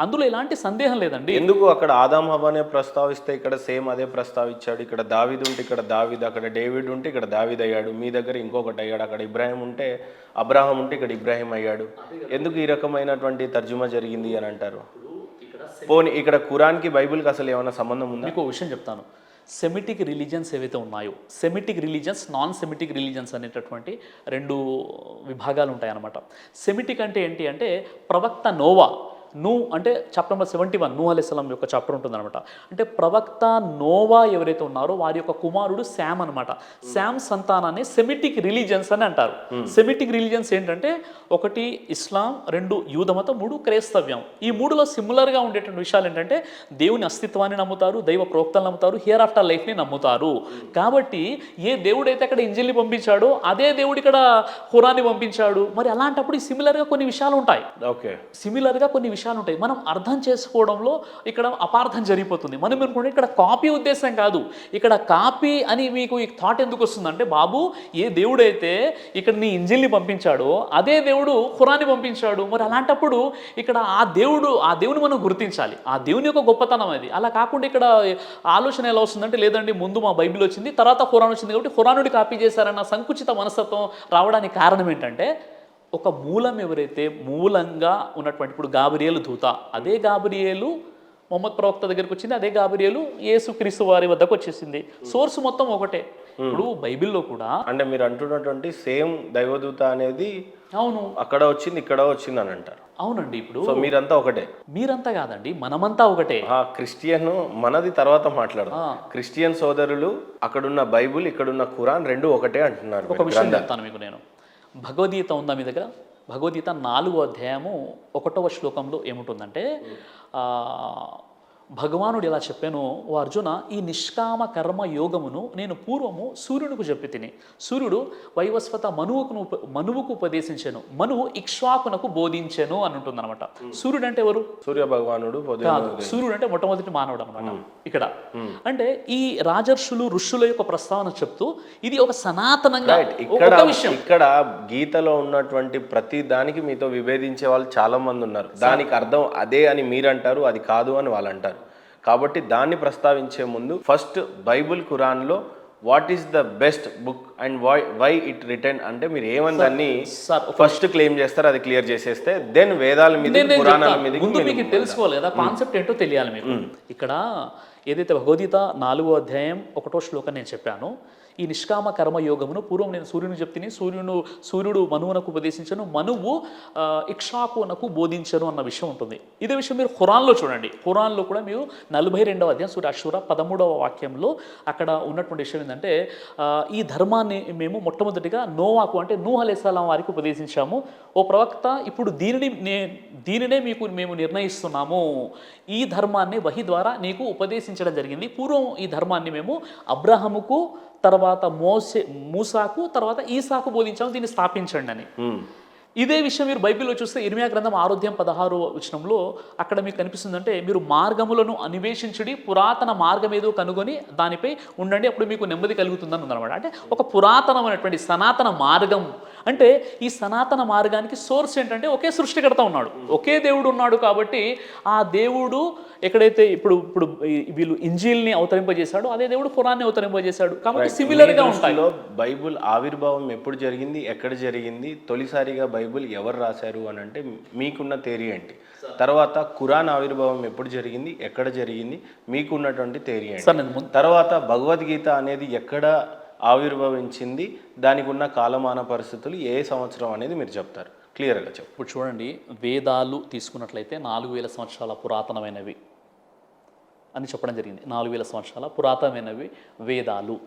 అందులో ఎలాంటి సందేహం లేదండి. ఎందుకు అక్కడ ఆదాం హవ్వనే ప్రస్తావిస్తే ఇక్కడ సేమ్ అదే ప్రస్తావించాడు. ఇక్కడ దావీద్ ఉంటే ఇక్కడ దావీద్, అక్కడ డేవిడ్ ఉంటే ఇక్కడ దావీద్ అయ్యాడు, మీ దగ్గర ఇంకొకటి అయ్యాడు. అక్కడ ఇబ్రాహిం ఉంటే అబ్రాహం ఉంటే ఇక్కడ ఇబ్రాహిం అయ్యాడు. ఎందుకు ఈ రకమైనటువంటి తర్జుమా జరిగింది అని అంటారు? పోనీ ఇక్కడ ఖురాన్కి బైబిల్కి అసలు ఏమైనా సంబంధం ఉందా? మీకు విషయం చెప్తాను. సెమిటిక్ రిలీజియన్స్ ఏవైతే ఉన్నాయో, Semitic religions, non Semitic religions అనేటటువంటి 2 విభాగాలు ఉంటాయన్నమాట. సెమిటిక్ అంటే ఏంటి అంటే, ప్రవక్త నోవా, అంటే చాప్టర్ నెంబర్ 71 నూహ్ అలైహిస్సలాం యొక్క చాప్టర్ ఉంటుందన్నమాట. అంటే ప్రవక్త నోవా ఎవరైతే ఉన్నారో వారి యొక్క కుమారుడు శామ్ అనమాట. శామ్ సంతానాన్ని సెమిటిక్ రిలీజియన్స్ అని అంటారు. సెమిటిక్ రిలీజియన్స్ ఏంటంటే, 1 ఇస్లాం, 2 యూదమతం, 3 క్రైస్తవ్యం. ఈ 3లో సిమిలర్గా ఉండేటువంటి విషయాలు ఏంటంటే, దేవుని అస్తిత్వాన్ని నమ్ముతారు, దైవ ప్రవక్తలు నమ్ముతారు, హియర్ ఆఫ్టర్ లైఫ్ని నమ్ముతారు. కాబట్టి ఏ దేవుడైతే అక్కడ ఇంజిల్ని పంపించాడో అదే దేవుడు ఇక్కడ ఖురాన్ని పంపించాడు. మరి అలాంటప్పుడు సిమిలర్గా కొన్ని విషయాలు ఉంటాయి. సిమిలర్గా కొన్ని విషయాలు ఉంటాయి. మనం అర్థం చేసుకోవడంలో ఇక్కడ అపార్థం జరిగిపోతుంది. మనం అనుకుంటే ఇక్కడ కాపీ ఉద్దేశం కాదు. ఇక్కడ కాపీ అని మీకు ఈ థాట్ ఎందుకు వస్తుందంటే, బాబు ఏ దేవుడైతే ఇక్కడ నీ ఇంజిల్ని పంపించాడో అదే దేవుడు ఖురాన్ని పంపించాడు. మరి అలాంటప్పుడు ఇక్కడ ఆ దేవుని మనం గుర్తించాలి. ఆ దేవుని యొక్క గొప్పతనం అది. అలా కాకుండా ఇక్కడ ఆలోచన ఎలా వస్తుందంటే, లేదండి ముందు మా బైబిల్ వచ్చింది, తర్వాత ఖురాన్ వచ్చింది కాబట్టి ఖురానుడి కాపీ చేశారన్న సంకుచిత మనస్తత్వం రావడానికి కారణం ఏంటంటే, ఒక మూలం ఎవరైతే మూలంగా ఉన్నటువంటి, ఇప్పుడు గాబ్రియేలు దూత, అదే గాబ్రియేలు మొహమ్మద్ ప్రవక్త దగ్గరికి వచ్చింది, అదే గాబ్రియేలు యేసుక్రీస్తు వారి వద్దకు వచ్చేసింది. సోర్స్ మొత్తం ఒకటే. ఇప్పుడు బైబిల్లో కూడా అంటే మీరు అంటున్నటువంటి సేమ్ దైవదూత అనేది అవును అక్కడ వచ్చింది ఇక్కడ వచ్చింది అని అంటారు. అవునండి. ఇప్పుడు మీరంతా ఒకటే. మీరంతా కాదండి, మనమంతా ఒకటే. క్రిస్టియన్ మనది తర్వాత మాట్లాడదాం. క్రిస్టియన్ సోదరులు అక్కడున్న బైబుల్ ఇక్కడున్న ఖురాన్ 2 ఒకటే అంటున్నారు. ఒక విషయం చెప్తాను మీకు నేను. భగవద్గీత ఉందా మీ దగ్గర? భగవద్గీత 4వ అధ్యాయము 1వ శ్లోకంలో ఏముంటుందంటే, భగవానుడు ఇలా చెప్పాను, ఓ అర్జున, ఈ నిష్కామ కర్మ యోగమును నేను పూర్వము సూర్యునికి చెప్పి తిని, సూర్యుడు వైవస్వత మనువుకు ఉపదేశించాను, మనువు ఇక్ష్వాకునకు బోధించాను అని ఉంటుంది అనమాట. సూర్యుడు అంటే ఎవరు? సూర్య భగవానుడు కాదు, సూర్యుడు అంటే మొట్టమొదటి మానవుడు అనమాట. ఇక్కడ అంటే ఈ రాజర్షులు ఋషుల యొక్క ప్రస్తావన చెప్తూ ఇది ఒక సనాతనంగా ఒక విషయం. ఇక్కడ గీతలో ఉన్నటువంటి ప్రతి దానికి మీతో విభేదించే వాళ్ళు చాలా మంది ఉన్నారు. దానికి అర్థం అదే అని మీరు అంటారు, అది కాదు అని వాళ్ళు అంటారు. కాబట్టి దాన్ని ప్రస్తావించే ముందు ఫస్ట్ బైబుల్ ఖురాన్లో what is the best book and why it return అంటే మీరు ఏమని దాన్ని ఫస్ట్ క్లెయిమ్ చేస్తారు, అది క్లియర్ చేసేస్తే దెన్ వేదాల మీద పురాణాల మీద ముందు మీకు తెలుసుకోవాలి కదా, కాన్సెప్ట్ ఏంటో తెలియాలి మీకు. ఇక్కడ ఏదైతే భగవద్గీత 4వ అధ్యాయం 1వ శ్లోకం నేను చెప్పాను, ఈ నిష్కామ కర్మయోగమును పూర్వం నేను సూర్యుని చెప్తిని, సూర్యుడు మనువునకు ఉపదేశించను, మనువు ఇక్ష్వాకునకు బోధించను అన్న విషయం ఉంటుంది. ఇదే విషయం మీరు ఖురాన్లో చూడండి. ఖురాన్లో కూడా మీరు 42వ అధ్యాయం సూర అషూర 13వ వాక్యంలో అక్కడ ఉన్నటువంటి విషయం ఏంటంటే, ఈ ధర్మాన్ని మేము మొట్టమొదటిగా నోవాకు అంటే నూహ్ అలైహిస్సలాం వారికి ఉపదేశించాము. ఓ ప్రవక్త, ఇప్పుడు దీనినే మేము నిర్ణయిస్తున్నాము. ఈ ధర్మాన్ని వహీ ద్వారా నీకు ఉపదేశించడం జరిగింది. పూర్వం ఈ ధర్మాన్ని మేము అబ్రహాముకు, తర్వాత మూసాకు, తర్వాత ఈసాకు బోధించాము, దీన్ని స్థాపించండి అని. ఇదే విషయం మీరు బైబిల్లో చూస్తే ఇర్మియా గ్రంథం 6:16 వచనంలో అక్కడ మీకు కనిపిస్తుందంటే, మీరు మార్గములను అన్వేషించుడి, పురాతన మార్గం ఏదో కనుగొని దానిపై ఉండండి, అప్పుడు మీకు నెమ్మది కలుగుతుందని ఉందన్నమాట. అంటే ఒక పురాతనమైనటువంటి సనాతన మార్గం. అంటే ఈ సనాతన మార్గానికి సోర్స్ ఏంటంటే ఒకే సృష్టికర్త ఉన్నాడు, ఒకే దేవుడు ఉన్నాడు. కాబట్టి ఆ దేవుడు ఎక్కడైతే ఇప్పుడు వీళ్ళు ఇంజీల్ని అవతరింపజేశాడు, అదే దేవుడు ఖురాన్ని అవతరింపజేశాడు. కాబట్టి సిమిలర్గా ఉంటాయి. బైబుల్ ఆవిర్భావం ఎప్పుడు జరిగింది, ఎక్కడ జరిగింది, తొలిసారిగా బైబుల్ ఎవరు రాశారు అని అంటే మీకున్న థియరీ ఏంటి? తర్వాత ఖురాన్ ఆవిర్భావం ఎప్పుడు జరిగింది, ఎక్కడ జరిగింది, మీకున్నటువంటి థియరీ ఏంటి? తర్వాత భగవద్గీత అనేది ఎక్కడ ఆవిర్భవించింది, దానికి ఉన్న కాలమాన పరిస్థితులు ఏ సంవత్సరం అనేది మీరు చెప్తారు, క్లియర్గా చెప్పు. ఇప్పుడు చూడండి, వేదాలు తీసుకున్నట్లయితే 4000 సంవత్సరాల పురాతనమైనవి అని చెప్పడం జరిగింది. 4000 సంవత్సరాల పురాతనమైనవి వేదాలు.